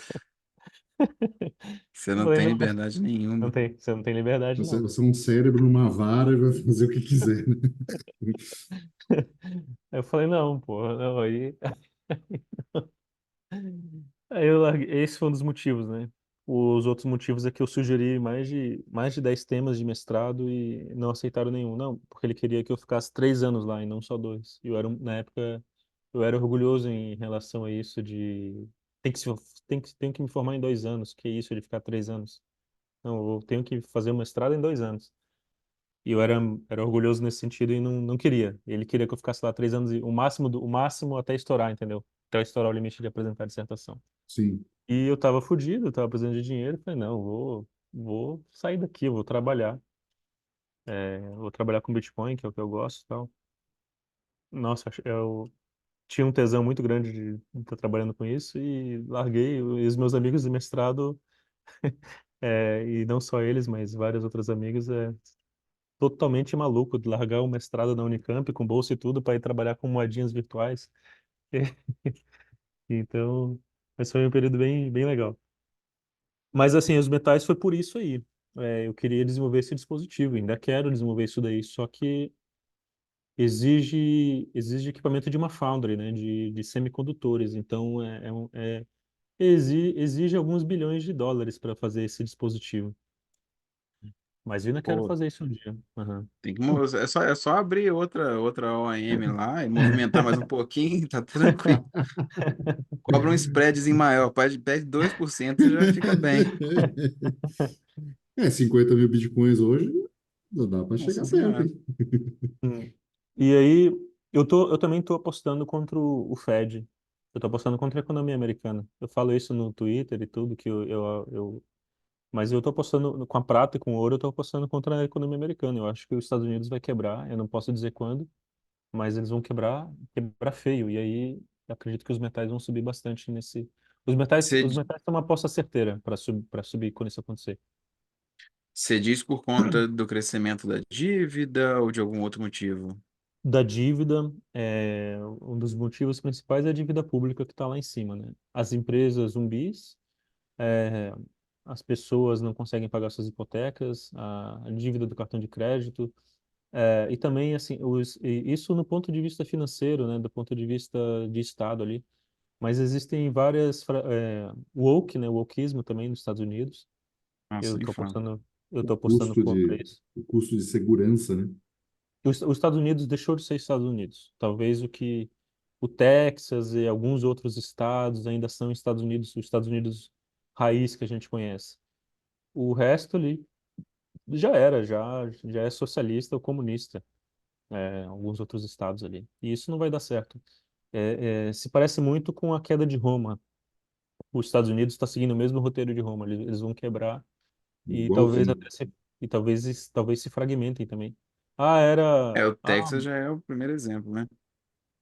Você Eu não falei, tem não, liberdade nenhuma. você não tem liberdade, não. Você é um cérebro numa vara e vai fazer o que quiser, né? Aí eu falei, não, pô, não, aí eu larguei. Esse foi um dos motivos, né? Os outros motivos é que eu sugeri mais de 10 temas de mestrado e não aceitaram nenhum. Não, porque ele queria que eu ficasse 3 anos lá e não só dois. Na época, eu era orgulhoso em relação a isso de tem que, se, tenho que me formar em 2 anos, que é isso de ficar 3 anos. Não, eu tenho que fazer o mestrado em 2 anos. E eu era orgulhoso nesse sentido e não queria. Ele queria que eu ficasse lá 3 anos, o máximo até estourar, entendeu? Até eu estourar o limite de apresentar a dissertação. Sim. E eu tava fudido, eu tava precisando de dinheiro. Falei, não, vou sair daqui, eu vou trabalhar. Vou trabalhar com Bitcoin, que é o que eu gosto e tal. Nossa, eu tinha um tesão muito grande de estar trabalhando com isso e larguei. E os meus amigos de mestrado, e não só eles, mas vários outros amigos, totalmente maluco de largar o mestrado na Unicamp com bolsa e tudo para ir trabalhar com moedinhas virtuais. Então, esse foi um período bem, bem legal. Mas assim, os metais foi por isso aí. Eu queria desenvolver esse dispositivo, ainda quero desenvolver isso daí, só que exige equipamento de uma foundry, né, de semicondutores. Então, exige alguns bilhões de dólares para fazer esse dispositivo. Mas eu ainda quero Pô, fazer isso um dia. Aham. tem que, é só abrir outra OEM lá e movimentar mais um pouquinho, tá tranquilo. Cobra um spreadzinho maior, pede 2%, você já fica bem. 50 mil bitcoins hoje, não dá para Nossa chegar perto, senhora. hein? Hum. E aí, eu também estou apostando contra o Fed. Eu estou apostando contra a economia americana. Eu falo isso no Twitter e tudo, mas eu estou apostando com a prata e com o ouro, eu estou apostando contra a economia americana. Eu acho que os Estados Unidos vai quebrar, eu não posso dizer quando, mas eles vão quebrar feio. E aí, eu acredito que os metais vão subir bastante nesse. Você, Os metais são uma aposta certeira para subir quando isso acontecer. você diz por conta do crescimento da dívida ou de algum outro motivo? Da dívida, um dos motivos principais é a dívida pública que está lá em cima, né? As empresas zumbis, é, as pessoas não conseguem pagar suas hipotecas, a dívida do cartão de crédito, e também, assim, isso no ponto de vista financeiro, né? Do ponto de vista de Estado ali. Mas existem woke, né? O wokeismo também nos Estados Unidos. Nossa, Eu nem tô fala. apostando, eu O tô apostando contra isso. o custo de segurança, né? Os Estados Unidos deixou de ser Estados Unidos. Talvez o Texas e alguns outros estados ainda são Estados Unidos, os Estados Unidos raiz que a gente conhece. O resto ali já é socialista ou comunista, alguns outros estados ali. E isso não vai dar certo. Se parece muito com a queda de Roma. Os Estados Unidos está seguindo o mesmo roteiro de Roma. Eles vão quebrar e talvez Igualzinho. até talvez se fragmentem também. Ah, era. O Ah, Texas já é o primeiro exemplo, né?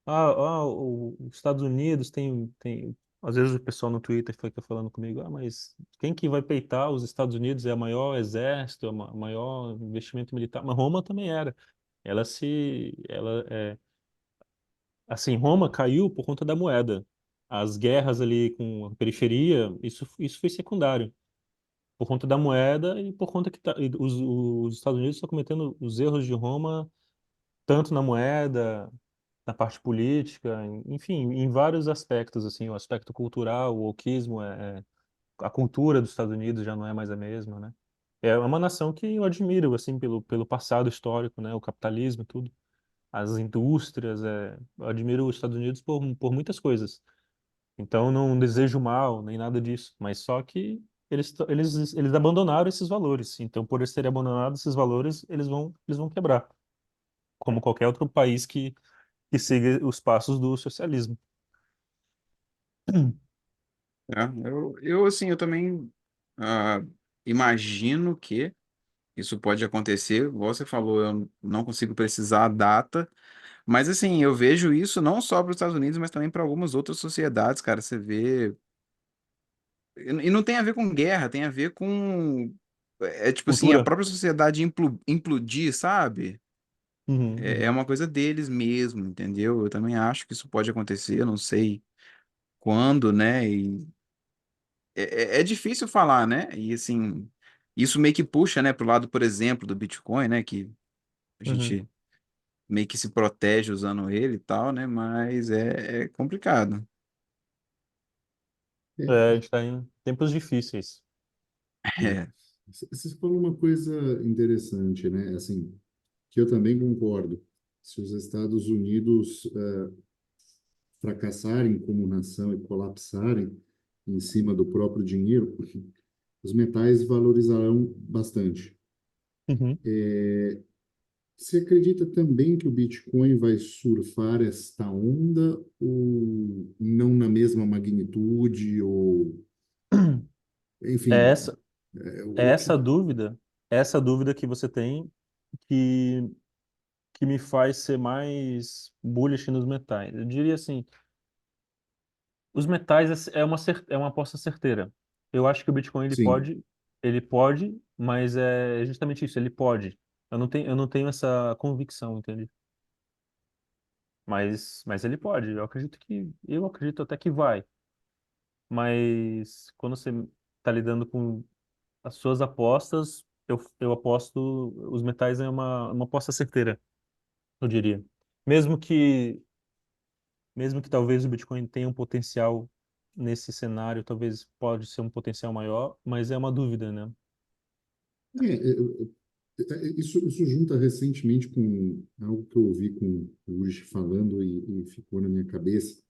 os Estados Unidos tem. Às vezes o pessoal no Twitter fica falando comigo, mas quem que vai peitar os Estados Unidos é o maior exército, é o maior investimento militar. Mas Roma também era. Assim, Roma caiu por conta da moeda. As guerras ali com a periferia, isso foi secundário. Por conta da moeda e por conta que os Estados Unidos estão cometendo os erros de Roma, tanto na moeda, na parte política, enfim, em vários aspectos, assim, o aspecto cultural, o wokeismo, a cultura dos Estados Unidos já não é mais a mesma, né? É uma nação que eu admiro, assim, pelo passado histórico, né? O capitalismo e tudo, as indústrias, eu admiro os Estados Unidos por muitas coisas. Então, não desejo mal, nem nada disso, mas só que eles abandonaram esses valores. Então, por eles terem abandonado esses valores, eles vão quebrar, como qualquer outro país que siga os passos do socialismo. Assim, eu também ah, imagino que isso pode acontecer. Igual você falou, eu não consigo precisar a data, mas assim, eu vejo isso não só para os Estados Unidos, mas também para algumas outras sociedades, cara. Você vê. E não tem a ver com guerra, tem a ver com. É tipo assim, a Cultura. própria sociedade implodir, sabe? Uhum, É uhum, uma coisa deles mesmo, entendeu? Eu também acho que isso pode acontecer, eu não sei quando, né? E é difícil falar, né? E assim, isso meio que puxa, né, pro lado, por exemplo, do Bitcoin, né? Que a uhum. gente meio que se protege usando ele e tal, né? Mas é complicado. A gente está em tempos difíceis. É. Você falou uma coisa interessante, né? Assim, que eu também concordo. Se os Estados Unidos fracassarem como nação e colapsarem em cima do próprio dinheiro, os metais valorizarão bastante. Uhum. Você acredita também que o Bitcoin vai surfar esta onda ou não na mesma magnitude ou, É enfim, essa, é o que... essa dúvida que você tem que, que me faz ser mais bullish nos metais. Eu diria assim, os metais é uma aposta certeira. Eu acho que o Bitcoin Sim, ele pode, mas é justamente isso, ele pode. Eu não tenho essa convicção, entende? Mas ele pode. Eu acredito até que vai. Mas quando você tá lidando com as suas apostas, eu aposto, os metais é uma aposta certeira, eu diria. Mesmo que, mesmo que talvez o Bitcoin tenha um potencial nesse cenário, talvez pode ser um potencial maior, mas é uma dúvida, né? Isso junta recentemente com algo que eu ouvi com o Urs falando e ficou na minha cabeça.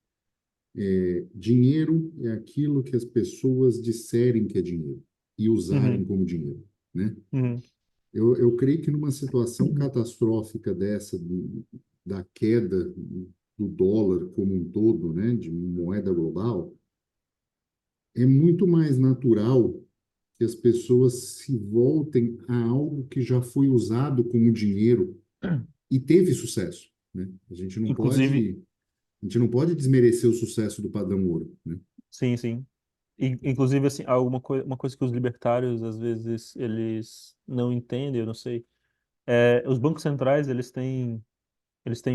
Dinheiro é aquilo que as pessoas disserem que é dinheiro e usarem Uhum, como dinheiro, né? uhum, Eu creio que numa situação catastrófica dessa, da queda do dólar como um todo, né, de moeda global, é muito mais natural que as pessoas se voltem a algo que já foi usado como dinheiro e teve sucesso, né? inclusive, A gente não pode desmerecer o sucesso do padrão ouro, né? sim, sim. Inclusive, assim, uma coisa que os libertários, às vezes, eles não entendem, eu não sei. Os bancos centrais, eles têm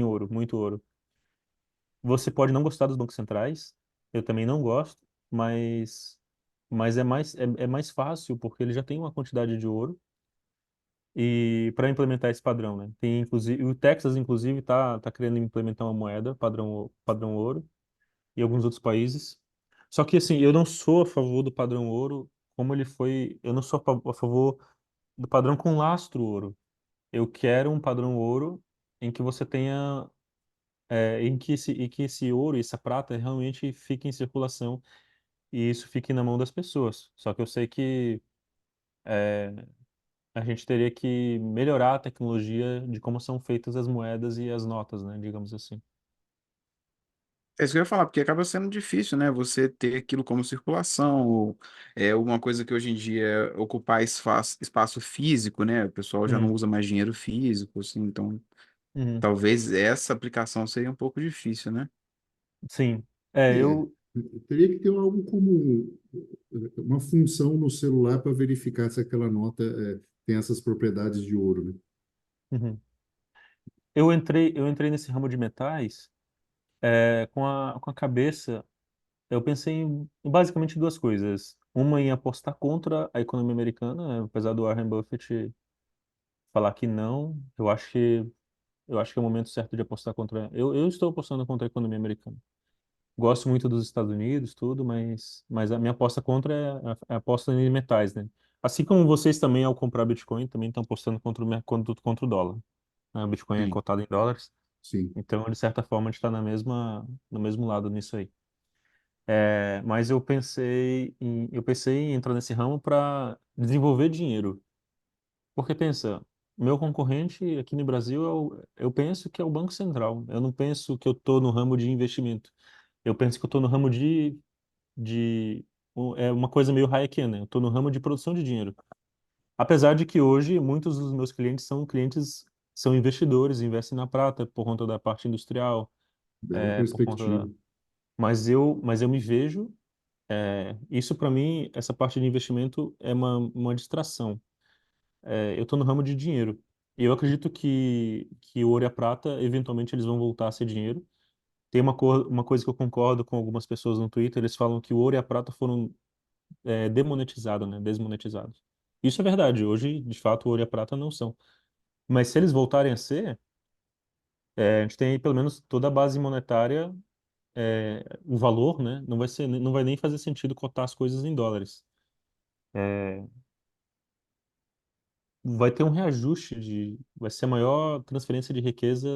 ouro, muito ouro. Você pode não gostar dos bancos centrais, eu também não gosto, mas é mais fácil porque ele já tem uma quantidade de ouro e para implementar esse padrão, né? Tem inclusive o Texas inclusive tá querendo implementar uma moeda padrão ouro e alguns outros países. Só que assim, eu não sou a favor do padrão ouro como ele foi, eu não sou a favor do padrão com lastro ouro. Eu quero um padrão ouro em que você tenha em que esse ouro e essa prata realmente fiquem em circulação e isso fique na mão das pessoas. Só que eu sei que é, a gente teria que melhorar a tecnologia de como são feitas as moedas e as notas, né? Digamos assim. É isso que eu ia falar, porque acaba sendo difícil, né? Você ter aquilo como circulação, ou é uma coisa que hoje em dia é ocupar espaço físico, né? O pessoal já não Uhum, usa mais dinheiro físico, assim, então uhum. talvez essa aplicação seria um pouco difícil, né? Sim. É, Eu. teria que ter algo como uma função no celular para verificar se aquela nota tem essas propriedades de ouro, né? Uhum. Eu entrei nesse ramo de metais com a cabeça. Eu pensei em basicamente duas coisas. Uma em apostar contra a economia americana, apesar do Warren Buffett falar que não, eu acho que é o momento certo de apostar contra. Eu estou apostando contra a economia americana. Gosto muito dos Estados Unidos, tudo, mas a minha aposta contra é a aposta em metais, né? Assim como vocês também, ao comprar Bitcoin, também estão apostando contra o dólar, né? O Bitcoin é Sim, cotado em dólares, sim. então, de certa forma, a gente está no mesmo lado nisso aí. Mas eu pensei em entrar nesse ramo para desenvolver dinheiro. Porque pensa, meu concorrente aqui no Brasil eu penso que é o Banco Central. Eu não penso que eu estou no ramo de investimento. Eu penso que eu estou no ramo é uma coisa meio hayekiana. Eu estou no ramo de produção de dinheiro. Apesar de que hoje muitos dos meus clientes são investidores, investem na prata por conta da parte industrial, Bela por conta perspectiva. mas eu me vejo, isso para mim, essa parte de investimento é uma distração. Eu estou no ramo de dinheiro. E eu acredito que o ouro e a prata, eventualmente, eles vão voltar a ser dinheiro. Tem uma coisa que eu concordo com algumas pessoas no Twitter, eles falam que o ouro e a prata foram demonetizados, né? Desmonetizados. Isso é verdade. Hoje, de fato, o ouro e a prata não são. Mas se eles voltarem a ser, a gente tem aí pelo menos toda a base monetária, o valor, né? Não vai nem fazer sentido cotar as coisas em dólares. É, vai ter um reajuste vai ser a maior transferência de riqueza,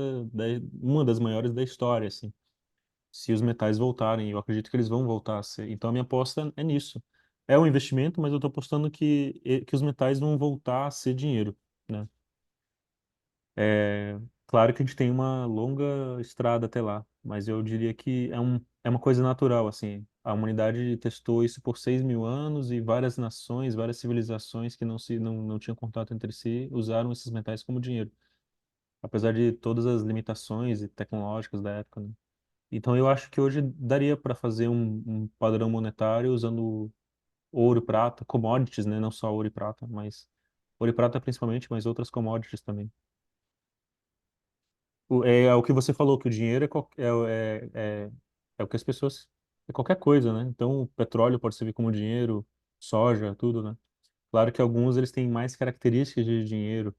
uma das maiores da história, assim, se os metais voltarem. Eu acredito que eles vão voltar a ser. Então a minha aposta é nisso. É um investimento, mas eu estou apostando que os metais vão voltar a ser dinheiro, né? Claro que a gente tem uma longa estrada até lá, mas eu diria que é uma coisa natural, assim. A humanidade testou isso por 6.000 anos e várias nações, várias civilizações que não tinham contato entre si usaram esses metais como dinheiro, apesar de todas as limitações e tecnológicas da época, né? Então eu acho que hoje daria para fazer um padrão monetário usando ouro e prata, commodities, né? Não só ouro e prata, mas ouro e prata principalmente, mas outras commodities também. É o que você falou, que o dinheiro é o que as pessoas. É qualquer coisa, né? Então, o petróleo pode servir como dinheiro, soja, tudo, né? Claro que alguns eles têm mais características de dinheiro,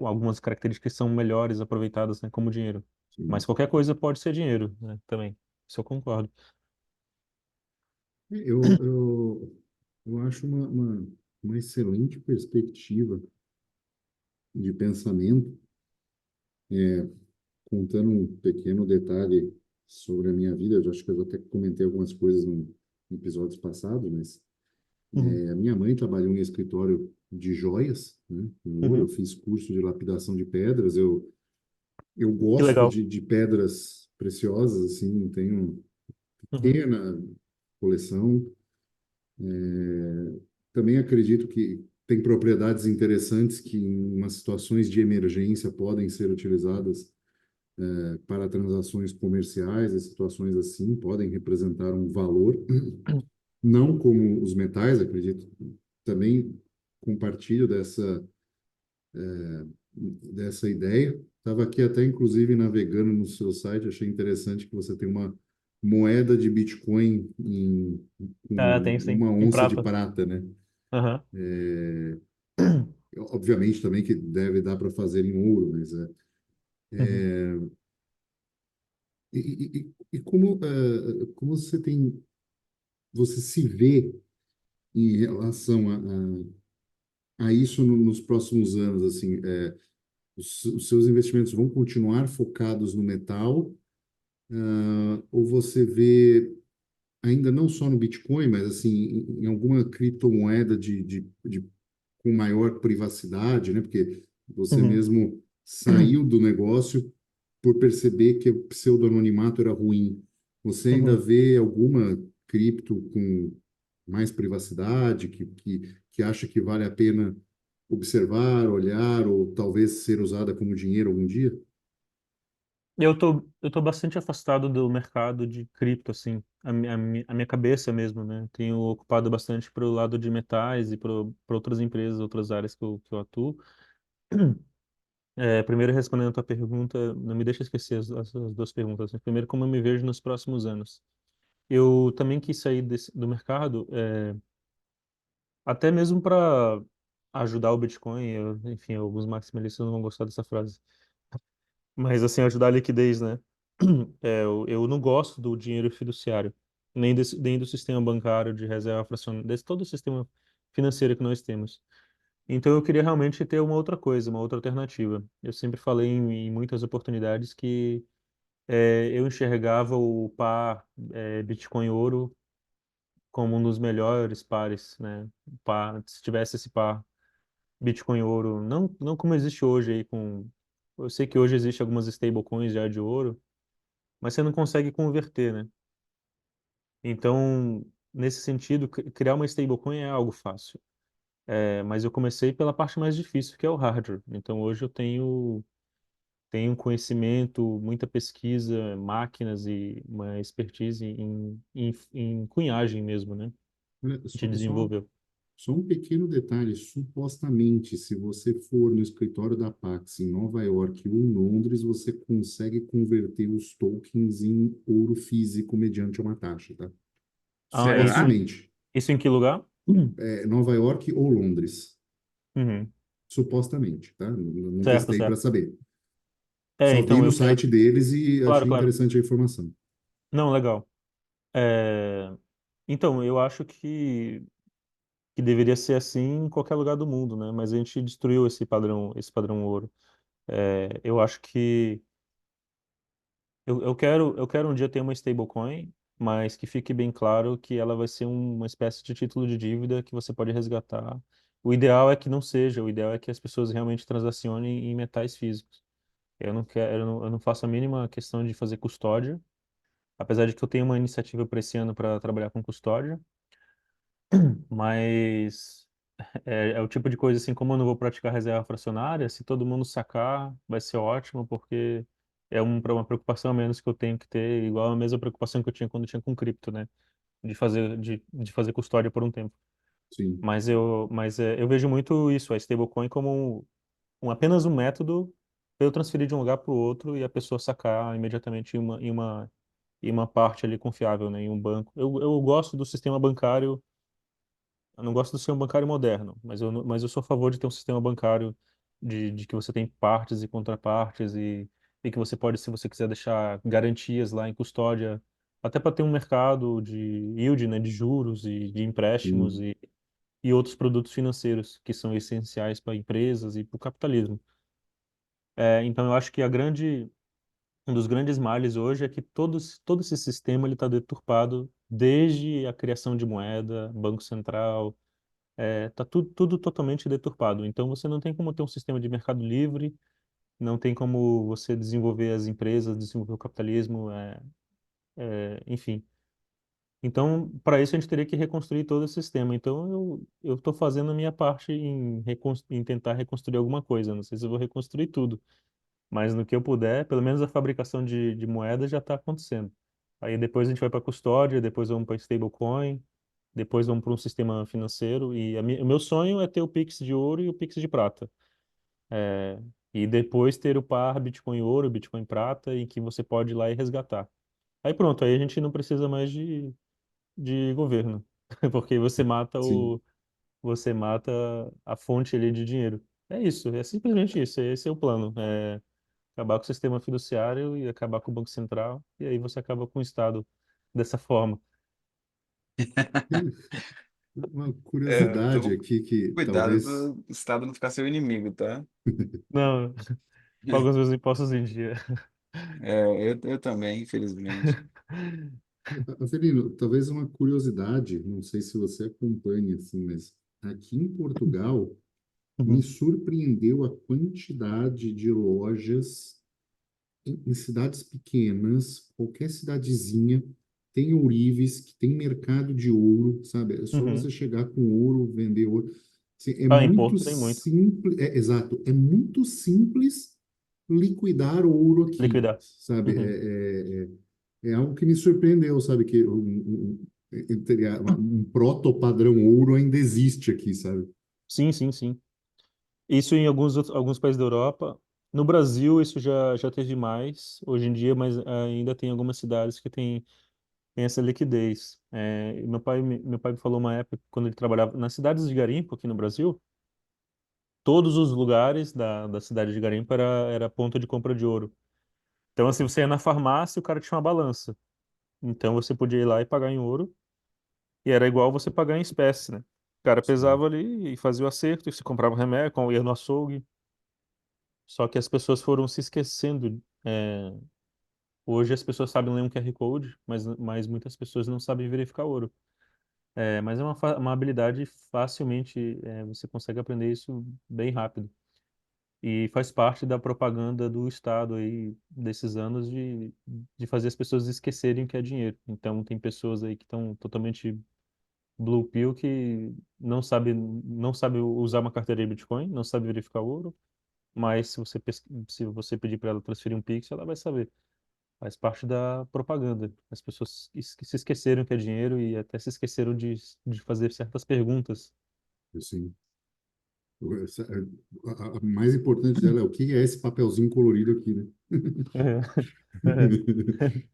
algumas características são melhores aproveitadas, né, como dinheiro. Mas Sim. qualquer coisa pode ser dinheiro, né, também. Isso eu concordo. Eu acho uma excelente perspectiva de pensamento, contando um pequeno detalhe sobre a minha vida. Eu acho que eu até comentei algumas coisas em episódios passados, mas Uhum, a minha mãe trabalhou em escritório de joias, né, em ouro. Eu uhum. fiz curso de lapidação de pedras. Eu Que gosto legal. de pedras preciosas, assim, tenho Uhum, pequena coleção. Também acredito que tem propriedades interessantes que, em umas situações de emergência, podem ser utilizadas para transações comerciais. E situações assim podem representar um valor, não como os metais, acredito. Também compartilho dessa ideia. Estava aqui até, inclusive, navegando no seu site, achei interessante que você tem uma moeda de Bitcoin Ah, com tem sim. uma Em onça de prata. prata, né? Aham. Obviamente também que deve dar para fazer em ouro, mas Uhum. e como você se vê em relação a isso nos próximos anos, assim, os seus investimentos vão continuar focados no metal, ou você vê ainda não só no Bitcoin, mas assim em alguma criptomoeda com maior privacidade, né? Porque você Uhum. mesmo saiu do negócio por perceber que o pseudo-anonimato era ruim. Você ainda Uhum. vê alguma cripto com mais privacidade, que acha que vale a pena observar, olhar, ou talvez ser usada como dinheiro algum dia? Eu tô bastante afastado do mercado de cripto, assim, a minha cabeça mesmo, né? Tenho ocupado bastante pro lado de metais e para outras empresas, outras áreas que eu atuo. Primeiro, respondendo a tua pergunta, não me deixa esquecer as duas perguntas, né? Primeiro, como eu me vejo nos próximos anos. Eu também quis sair do mercado, até mesmo para ajudar o Bitcoin. Enfim, alguns maximalistas não vão gostar dessa frase. Mas, assim, ajudar a liquidez, né? Eu não gosto do dinheiro fiduciário, nem do sistema bancário de reserva fracionária, desse todo o sistema financeiro que nós temos. Então, eu queria realmente ter uma outra coisa, uma outra alternativa. Eu sempre falei em muitas oportunidades que eu enxergava o par Bitcoin Ouro como um dos melhores pares, né? Se tivesse esse par Bitcoin Ouro, não como existe hoje aí com. Eu sei que hoje existe algumas stablecoins já de ouro, mas você não consegue converter, né? Então, nesse sentido, criar uma stablecoin é algo fácil. Mas eu comecei pela parte mais difícil, que é o hardware. Então, hoje eu tenho conhecimento, muita pesquisa, máquinas e uma expertise em cunhagem mesmo, né? Olha, De desenvolver. só um pequeno detalhe: supostamente, se você for no escritório da Pax em Nova York ou em Londres, você consegue converter os tokens em ouro físico mediante uma taxa, tá? Ah, Será? Supostamente. isso em que lugar? Nova York ou Londres. Uhum. Supostamente, tá? Não Certo, testei para certo. saber. Só vi Então no eu site quero. deles e Claro, achei claro. interessante a informação. Não, legal. É, Então, eu acho que deveria ser assim em qualquer lugar do mundo, né? Mas a gente destruiu esse padrão ouro. Eu acho que eu quero um dia ter uma stablecoin, mas que fique bem claro que ela vai ser uma espécie de título de dívida que você pode resgatar. O ideal é que não seja, o ideal é que as pessoas realmente transacionem em metais físicos. Eu não quero, eu não faço a mínima questão de fazer custódia, apesar de que eu tenho uma iniciativa para esse ano para trabalhar com custódia, mas é o tipo de coisa assim, como eu não vou praticar reserva fracionária, se todo mundo sacar, vai ser ótimo, porque uma preocupação a menos que eu tenho que ter, igual a mesma preocupação que eu tinha quando eu tinha com cripto, né? De fazer custódia por um tempo. Sim, Mas eu vejo muito isso, a stablecoin como apenas um método para eu transferir de um lugar para o outro e a pessoa sacar imediatamente em uma parte ali confiável, né? Em um banco. Eu gosto do sistema bancário eu não gosto do sistema bancário moderno, mas eu sou a favor de ter um sistema bancário de que você tem partes e contrapartes e que você pode, se você quiser deixar garantias lá em custódia, até para ter um mercado de yield, né, de juros e de empréstimos Sim, e outros produtos financeiros que são essenciais para empresas e para o capitalismo. Então, eu acho que um dos grandes males hoje é que todo esse sistema ele está deturpado desde a criação de moeda, Banco Central, tá tudo totalmente deturpado. Então você não tem como ter um sistema de mercado livre, não tem como você desenvolver as empresas, desenvolver o capitalismo, enfim. Então, para isso a gente teria que reconstruir todo esse sistema. Então, eu estou fazendo a minha parte em tentar reconstruir alguma coisa. Não sei se eu vou reconstruir tudo, mas no que eu puder, pelo menos a fabricação de moedas já está acontecendo. Aí depois a gente vai para custódia, depois vamos para stablecoin, depois vamos para um sistema financeiro. E o meu sonho é ter o Pix de ouro e o Pix de prata. É, e depois ter o par Bitcoin ouro, Bitcoin prata, em que você pode ir lá e resgatar. Aí pronto, aí a gente não precisa mais de governo, porque sim. você mata a fonte ali de dinheiro. É isso, é simplesmente isso, esse é o plano. Acabar com o sistema fiduciário e acabar com o Banco Central, e aí você acaba com o Estado dessa forma. Tem uma curiosidade Então, aqui que cuidado para talvez. o Estado não ficar seu inimigo, tá? Não, pago os meus impostos em dia. Eu também, infelizmente. Avelino, talvez uma curiosidade, não sei se você acompanha assim, mas aqui em Portugal me Uhum, surpreendeu a quantidade de lojas em cidades pequenas, qualquer cidadezinha tem ourives, que tem mercado de ouro, sabe? É só você uhum. chegar com ouro, vender ouro. Assim, é Ah, em muito Porto tem muito. simples, exato, é muito simples liquidar ouro aqui, Liquidar. sabe? Uhum. É algo que me surpreendeu, sabe? Que um proto-padrão ouro ainda existe aqui, sabe? Sim, sim, sim. Isso em alguns países da Europa. No Brasil, isso já teve mais hoje em dia, mas ainda tem algumas cidades que tem essa liquidez. E meu pai me falou uma época, quando ele trabalhava nas cidades de garimpo aqui no Brasil, todos os lugares da cidade de garimpo era ponto de compra de ouro. Então, assim, você ia na farmácia, o cara tinha uma balança. Então, você podia ir lá e pagar em ouro, e era igual você pagar em espécie, né? O cara Sim, pesava ali e fazia o acerto, e você comprava o remédio, ia no açougue. Só que as pessoas foram se esquecendo. Hoje as pessoas sabem ler um QR Code, mas muitas pessoas não sabem verificar ouro. Mas é uma habilidade facilmente, você consegue aprender isso bem rápido. E faz parte da propaganda do Estado aí, desses anos, de fazer as pessoas esquecerem o que é dinheiro. Então, tem pessoas aí que estão totalmente blue pill que não sabe usar uma carteira de Bitcoin, não sabe verificar ouro, mas se você pedir para ela transferir um Pix, ela vai saber. Faz parte da propaganda. As pessoas se esqueceram que é dinheiro e até se esqueceram de fazer certas perguntas. assim. A mais importante dela é o que é esse papelzinho colorido aqui, né?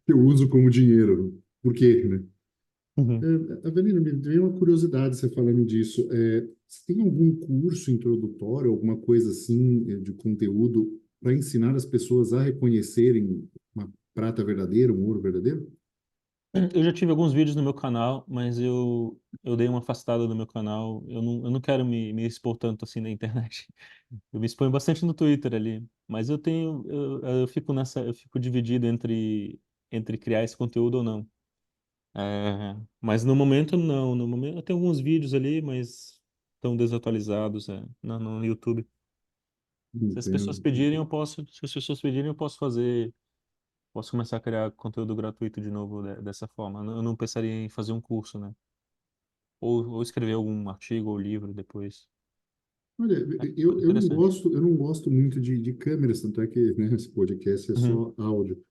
Que eu uso como dinheiro. Por quê, né? Uhum. Avelina, me veio uma curiosidade você falando disso. Você tem algum curso introdutório, alguma coisa assim, de conteúdo para ensinar as pessoas a reconhecerem uma prata verdadeira, um ouro verdadeiro? Eu já tive alguns vídeos no meu canal, mas eu dei uma afastada do meu canal. Eu não quero me expor tanto assim na internet. Eu me exponho bastante no Twitter ali, mas eu fico dividido entre criar esse conteúdo ou não. Mas no momento não, no momento eu tenho alguns vídeos ali, mas estão desatualizados, no YouTube. Se as pessoas Entendo. pedirem, eu posso, se as pessoas pedirem, eu posso começar a criar conteúdo gratuito de novo dessa forma. Eu não pensaria em fazer um curso, né? Ou escrever algum artigo ou livro depois. Olha, Coisa interessante. eu não gosto muito de câmeras, tanto é que, né, esse podcast é Uhum, só áudio.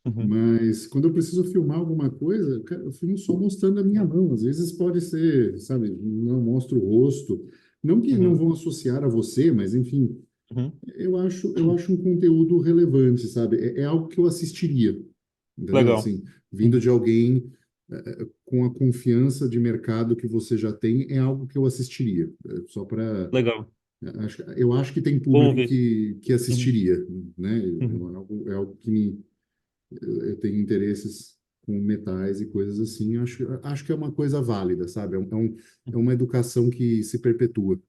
uhum, Mas quando eu preciso filmar alguma coisa, cara, eu filmo só mostrando a minha mão. Às vezes pode ser, sabe, não mostro o rosto. Não que não uhum, vão associar a você, mas enfim, uhum. eu acho um conteúdo relevante, sabe? É algo que eu assistiria, entendeu? Legal. Assim, vindo Uhum, de alguém. com a confiança de mercado que você já tem, é algo que eu assistiria. Só para. Legal. Eu acho que tem Bom público ver. que Uhum, assistiria, né? uhum, É algo que eu tenho interesses com metais e coisas assim. Acho que é uma coisa válida, sabe? É uhum, uma educação que se perpetua.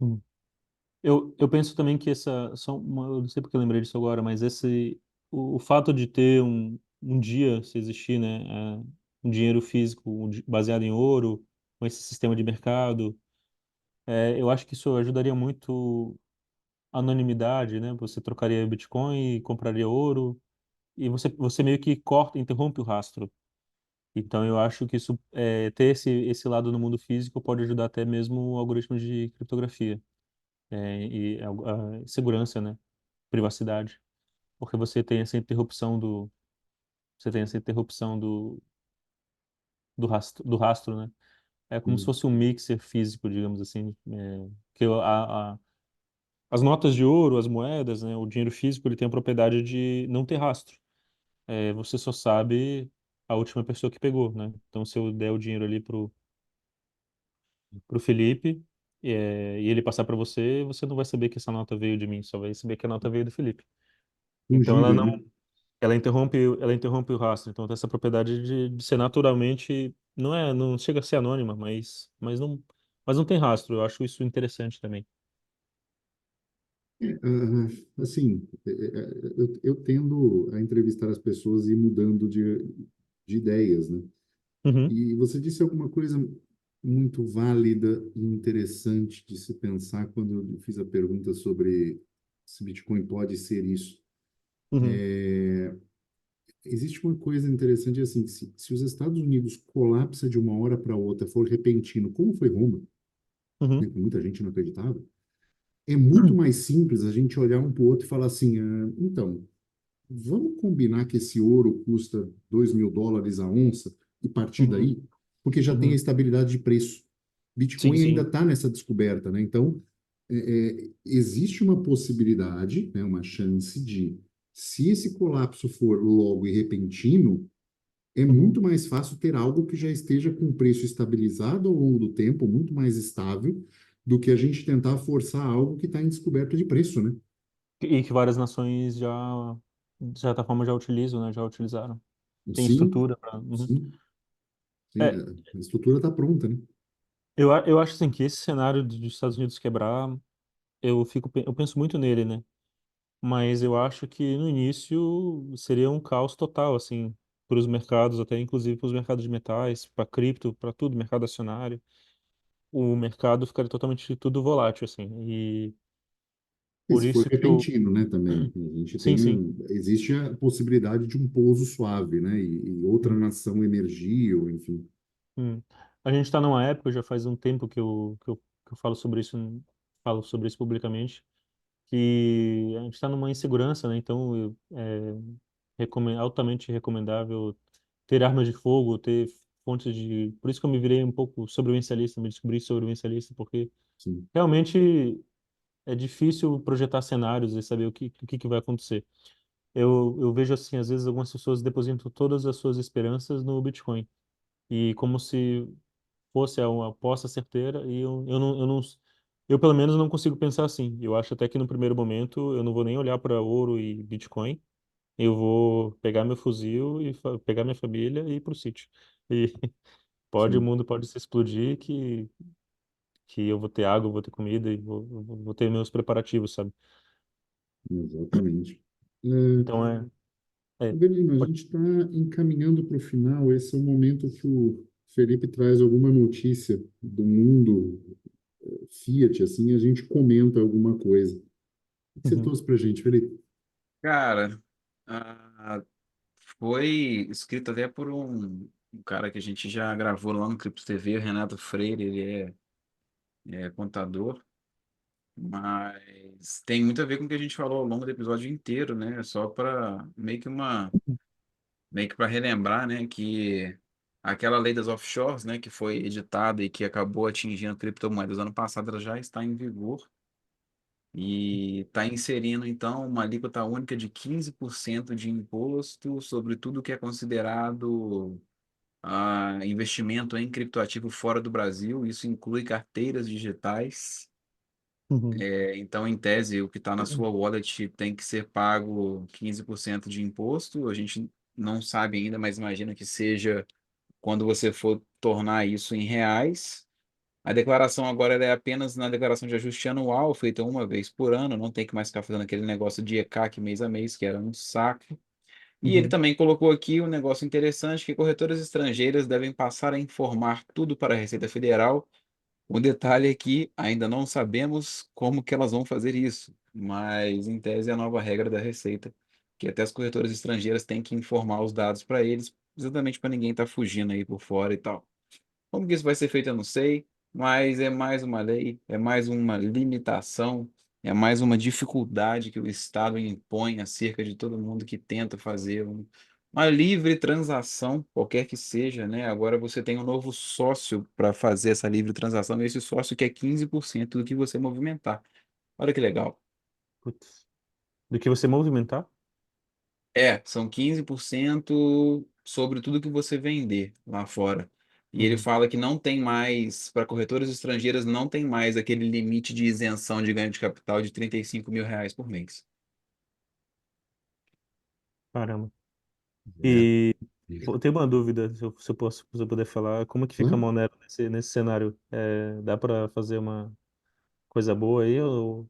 uhum. Eu penso também que eu não sei porque eu lembrei disso agora, mas o fato de ter um dia, se existir, né, um dinheiro físico baseado em ouro, com esse sistema de mercado, eu acho que isso ajudaria muito a anonimidade, né? Você trocaria Bitcoin e compraria ouro, e você meio que corta, interrompe o rastro. Então, eu acho que ter esse lado no mundo físico pode ajudar até mesmo algoritmos de criptografia, a segurança, né? Privacidade, porque você tem essa interrupção do rastro, né? É como se Hum. fosse um mixer físico, digamos assim, que as notas de ouro, as moedas, né? O dinheiro físico, ele tem a propriedade de não ter rastro. Você só sabe a última pessoa que pegou, né? Então, se eu der o dinheiro ali pro Felipe, e ele passar para você, você não vai saber que essa nota veio de mim, só vai saber que a nota veio do Felipe. Então Fungível, né? ela interrompe o rastro. Então tem essa propriedade de ser naturalmente, não chega a ser anônima, mas não tem rastro. Eu acho isso interessante também. Assim, eu tendo a entrevistar as pessoas e ir mudando de ideias, né? Uhum, E você disse alguma coisa muito válida e interessante de se pensar quando eu fiz a pergunta sobre se Bitcoin pode ser isso. uhum, Existe uma coisa interessante assim, se os Estados Unidos colapsa de uma hora para outra, for repentino, como foi Roma, né, uhum, que muita gente não acreditava, é muito mais simples a gente olhar um para o outro e falar assim, então, vamos combinar que esse ouro custa US$ 2.000 a onça e partir uhum, daí, porque já tem a uhum. estabilidade de preço. Sim, Bitcoin ainda sim. está nessa descoberta, né? Então, existe uma possibilidade, né, uma chance de, se esse colapso for logo e repentino, é Uhum. muito mais fácil ter algo que já esteja com preço estabilizado ao longo do tempo, muito mais estável, do que a gente tentar forçar algo que está em descoberta de preço, né? E que várias nações já, de certa forma, já utilizam, né? Já utilizaram. Tem Sim, estrutura para. sim, sim, a estrutura está pronta, né? Eu acho assim que esse cenário dos Estados Unidos quebrar, eu penso muito nele, né? Mas eu acho que no início seria um caos total, assim, para os mercados, até inclusive para os mercados de metais, para cripto, para tudo, mercado acionário. O mercado ficaria totalmente tudo volátil, assim. E E por se for isso que eu. repentino, né, também. A gente Sim, sim. existe a possibilidade de um pouso suave, né, e outra Hum, nação emergir, ou enfim. hum. A gente está numa época, já faz um tempo que eu falo sobre isso publicamente, que a gente está numa insegurança, né? Então, altamente recomendável ter armas de fogo, ter fontes de. Por isso que eu me virei um pouco sobrevivencialista, me descobri sobrevivencialista, porque Sim, realmente é difícil projetar cenários e saber o que vai acontecer. Eu vejo assim, às vezes algumas pessoas depositam todas as suas esperanças no Bitcoin e como se fosse uma aposta certeira e eu pelo menos não consigo pensar assim. Eu acho até que no primeiro momento eu não vou nem olhar para ouro e Bitcoin. Eu vou pegar meu fuzil e pegar minha família e ir pro sítio. E o sim, mundo pode se explodir que eu vou ter água, eu vou ter comida e vou ter meus preparativos, sabe? exatamente. Então é, Avelino, a pode- gente está encaminhando para o final. Esse é o momento que o Felipe traz alguma notícia do mundo Fiat, assim, a gente comenta alguma coisa. O que você Uhum, trouxe para a gente, Felipe? Cara, ah, foi escrito até por um cara que a gente já gravou lá no Cripto TV, o Renato Freire, ele é contador, mas tem muito a ver com o que a gente falou ao longo do episódio inteiro, né? Só para meio que para relembrar, né, que aquela lei das offshores, né, que foi editada e que acabou atingindo criptomoedas ano passado, ela já está em vigor e está inserindo então uma alíquota única de 15% de imposto sobre tudo que é considerado investimento em criptoativo fora do Brasil. Isso inclui carteiras digitais. Uhum. Então, em tese, o que está na sua wallet tem que ser pago 15% de imposto. A gente não sabe ainda, mas imagina que seja quando você for tornar isso em reais. A declaração agora ela é apenas na declaração de ajuste anual, feita uma vez por ano, não tem que mais ficar fazendo aquele negócio de ECAC mês a mês, que era um saco. E ele Uhum. também colocou aqui um negócio interessante, que corretoras estrangeiras devem passar a informar tudo para a Receita Federal. O detalhe é que ainda não sabemos como que elas vão fazer isso, mas em tese é a nova regra da Receita, que até as corretoras estrangeiras têm que informar os dados para eles, exatamente para ninguém estar fugindo aí por fora e tal. Como que isso vai ser feito, eu não sei, mas é mais uma lei, é mais uma limitação, é mais uma dificuldade que o Estado impõe acerca de todo mundo que tenta fazer uma livre transação, qualquer que seja, né? Agora você tem um novo sócio para fazer essa livre transação, e esse sócio quer 15% do que você movimentar. Olha que legal. Putz. Do que você movimentar? São 15% sobre tudo que você vender lá fora. E ele Uhum. fala que não tem mais, para corretoras estrangeiras, não tem mais aquele limite de isenção de ganho de capital de R$ 35.000 por mês. Caramba. É. E pô, tem uma dúvida, se eu posso, se eu puder falar, como que fica a Claro. Monero nesse cenário? Dá para fazer uma coisa boa aí ou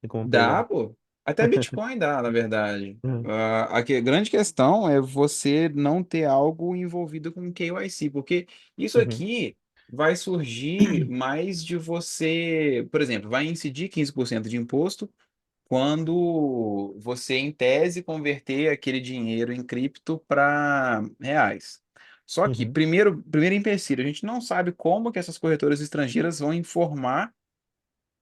tem como Dá, pegar? pô. Até Bitcoin dá, na verdade. Uhum. A grande questão é você não ter algo envolvido com KYC, porque isso Uhum. aqui vai surgir mais de você, por exemplo, vai incidir 15% de imposto quando você, em tese, converter aquele dinheiro em cripto para reais. Só que, Uhum. primeiro empecilho, a gente não sabe como que essas corretoras estrangeiras vão informar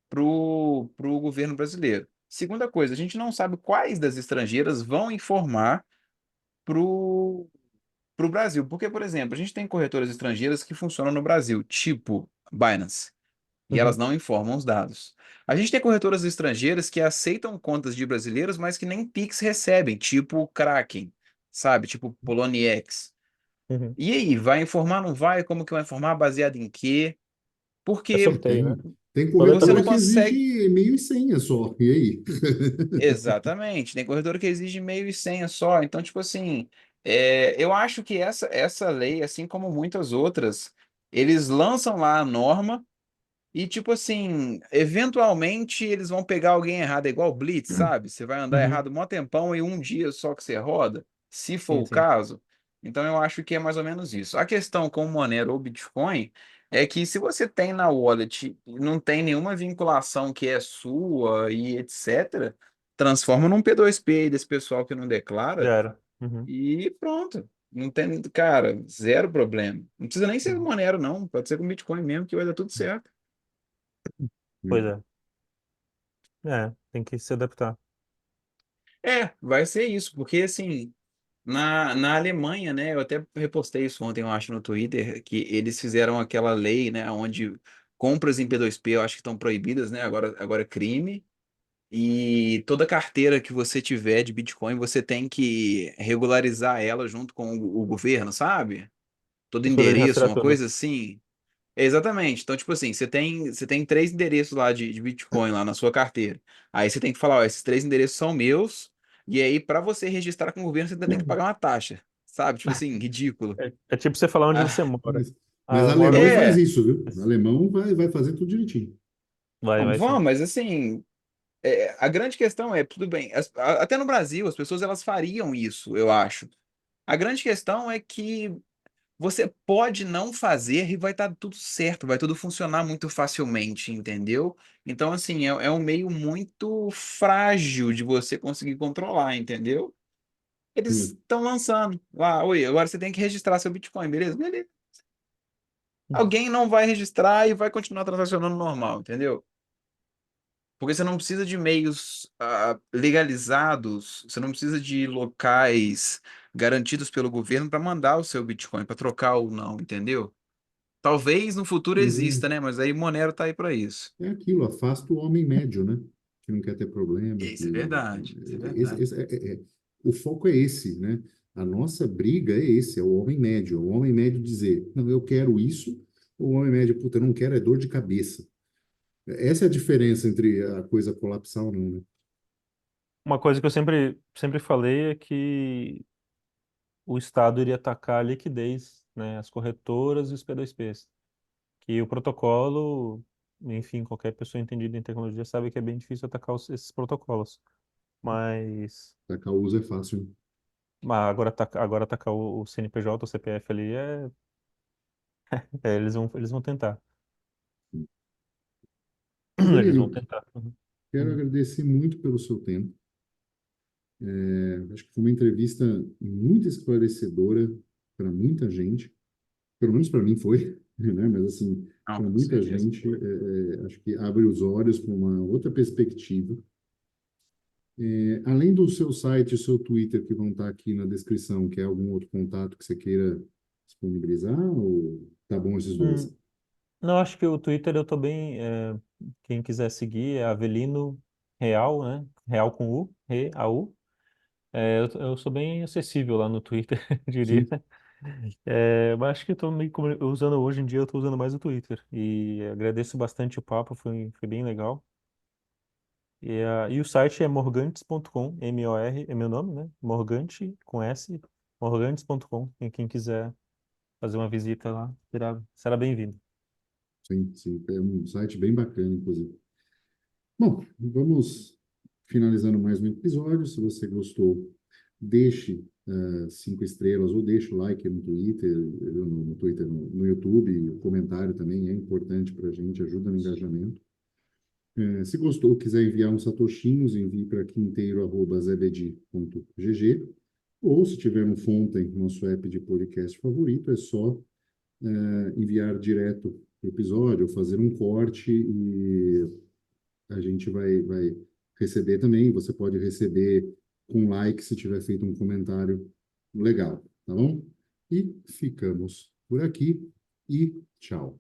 para o governo brasileiro. Segunda coisa, a gente não sabe quais das estrangeiras vão informar para o Brasil. Porque, por exemplo, a gente tem corretoras estrangeiras que funcionam no Brasil, tipo Binance, e elas Uhum. não informam os dados. A gente tem corretoras estrangeiras que aceitam contas de brasileiros, mas que nem Pix recebem, tipo Kraken, sabe? Tipo Poloniex. Uhum. E aí, vai informar, não vai? Como que vai informar? Baseado em quê? É Porque sorteio, né? Tem Roleta você não corretora que russa. consegue. exige e-mail e senha só. E aí? Exatamente, tem corretora que exige meio e senha só. Então, tipo assim, eu acho que essa lei, assim como muitas outras, eles lançam lá a norma e, tipo assim, eventualmente eles vão pegar alguém errado, é igual o Blitz, sabe? Você vai andar Uhum. errado um tempão e um dia só que você roda, se for Sim, o sim. caso. Então, eu acho que é mais ou menos isso. A questão com o Monero ou Bitcoin é que se você tem na wallet e não tem nenhuma vinculação que é sua e etc., transforma num P2P aí desse pessoal que não declara Já era. Uhum. e pronto. Não tem, cara, zero problema. Não precisa nem ser Uhum. Monero, não. Pode ser com Bitcoin mesmo, que vai dar tudo certo. Pois é. Tem que se adaptar. Vai ser isso, porque assim, na Alemanha, né, eu até repostei isso ontem, eu acho, no Twitter, que eles fizeram aquela lei, né, onde compras em P2P eu acho que estão proibidas, né, agora é crime, e toda carteira que você tiver de Bitcoin, você tem que regularizar ela junto com o governo, sabe? Todo Pra poder endereço, rastrear uma tudo. coisa assim. Exatamente. Então, tipo assim, você tem três endereços lá de Bitcoin lá na sua carteira. Aí você tem que falar, ó, esses três endereços são meus, e aí para você registrar com o governo, você ainda tem que pagar uma taxa. Sabe? Tipo assim, ridículo. É tipo você falar onde você Ah, mora. Mas Eu moro alemão aqui. faz é, isso, viu? Alemão vai fazer tudo direitinho. Vai sim. vamos, mas assim, a grande questão é, tudo bem, até no Brasil, as pessoas elas fariam isso, eu acho. A grande questão é que você pode não fazer e vai estar tudo certo, vai tudo funcionar muito facilmente, entendeu? Então, assim, é um meio muito frágil de você conseguir controlar, entendeu? Eles Hum. estão lançando lá, oi, agora você tem que registrar seu Bitcoin, beleza? Beleza. Uhum. Alguém não vai registrar e vai continuar transacionando normal, entendeu? Porque você não precisa de meios legalizados, você não precisa de locais garantidos pelo governo para mandar o seu Bitcoin, para trocar ou não, entendeu? Talvez no futuro Mas exista, né? Mas aí Monero tá aí para isso. é aquilo, afasta o homem médio, né? Que não quer ter problema, Isso é que verdade, isso é esse, verdade. esse o foco é esse, né? A nossa briga é esse, é o homem médio. É o homem médio dizer, não, eu quero isso, ou o homem médio, puta, eu não quero, é dor de cabeça. Essa é a diferença entre a coisa colapsar ou não, né? Uma coisa que eu sempre falei é que o Estado iria atacar a liquidez, né, as corretoras e os P2Ps. Que o protocolo, enfim, qualquer pessoa entendida em tecnologia sabe que é bem difícil atacar esses protocolos. Mas, Tacar o uso é fácil, né? agora atacar o CNPJ, o CPF ali eles vão tentar. Eles vão Avelino, tentar. Uhum. quero Uhum. agradecer muito pelo seu tempo. Acho que foi uma entrevista muito esclarecedora para muita gente. Pelo menos para mim foi, né? Mas assim, Não, para com muita certeza gente, foi. acho que abre os olhos para uma outra perspectiva. Além do seu site e seu Twitter que vão estar aqui na descrição, quer algum outro contato que você queira disponibilizar ou tá bom esses dois? Hum, não, acho que o Twitter eu tô bem. Quem quiser seguir é Avelino Real, né? Real com U, Real. Eu sou bem acessível lá no Twitter, diria. Sim, Mas acho que eu tô usando hoje em dia, eu tô usando mais o Twitter. E agradeço bastante o papo, foi bem legal. E o site é morgantes.com, M-O-R, é meu nome, né? Morgante, com S, morgantes.com. Quem quiser fazer uma visita lá, será bem-vindo. sim, sim. É um site bem bacana, inclusive. Bom, vamos finalizando mais um episódio. Se você gostou, deixe 5 estrelas ou deixe o like no Twitter, no YouTube. O comentário também é importante para a gente, ajuda no engajamento. Se gostou, quiser enviar uns satoshinhos, envie para quinteiro@zebedi.gg. Ou se tiver no Fontem, nosso app de podcast favorito, é só enviar direto o episódio, ou fazer um corte e a gente vai receber também. Você pode receber com like se tiver feito um comentário legal, tá bom? E ficamos por aqui e tchau.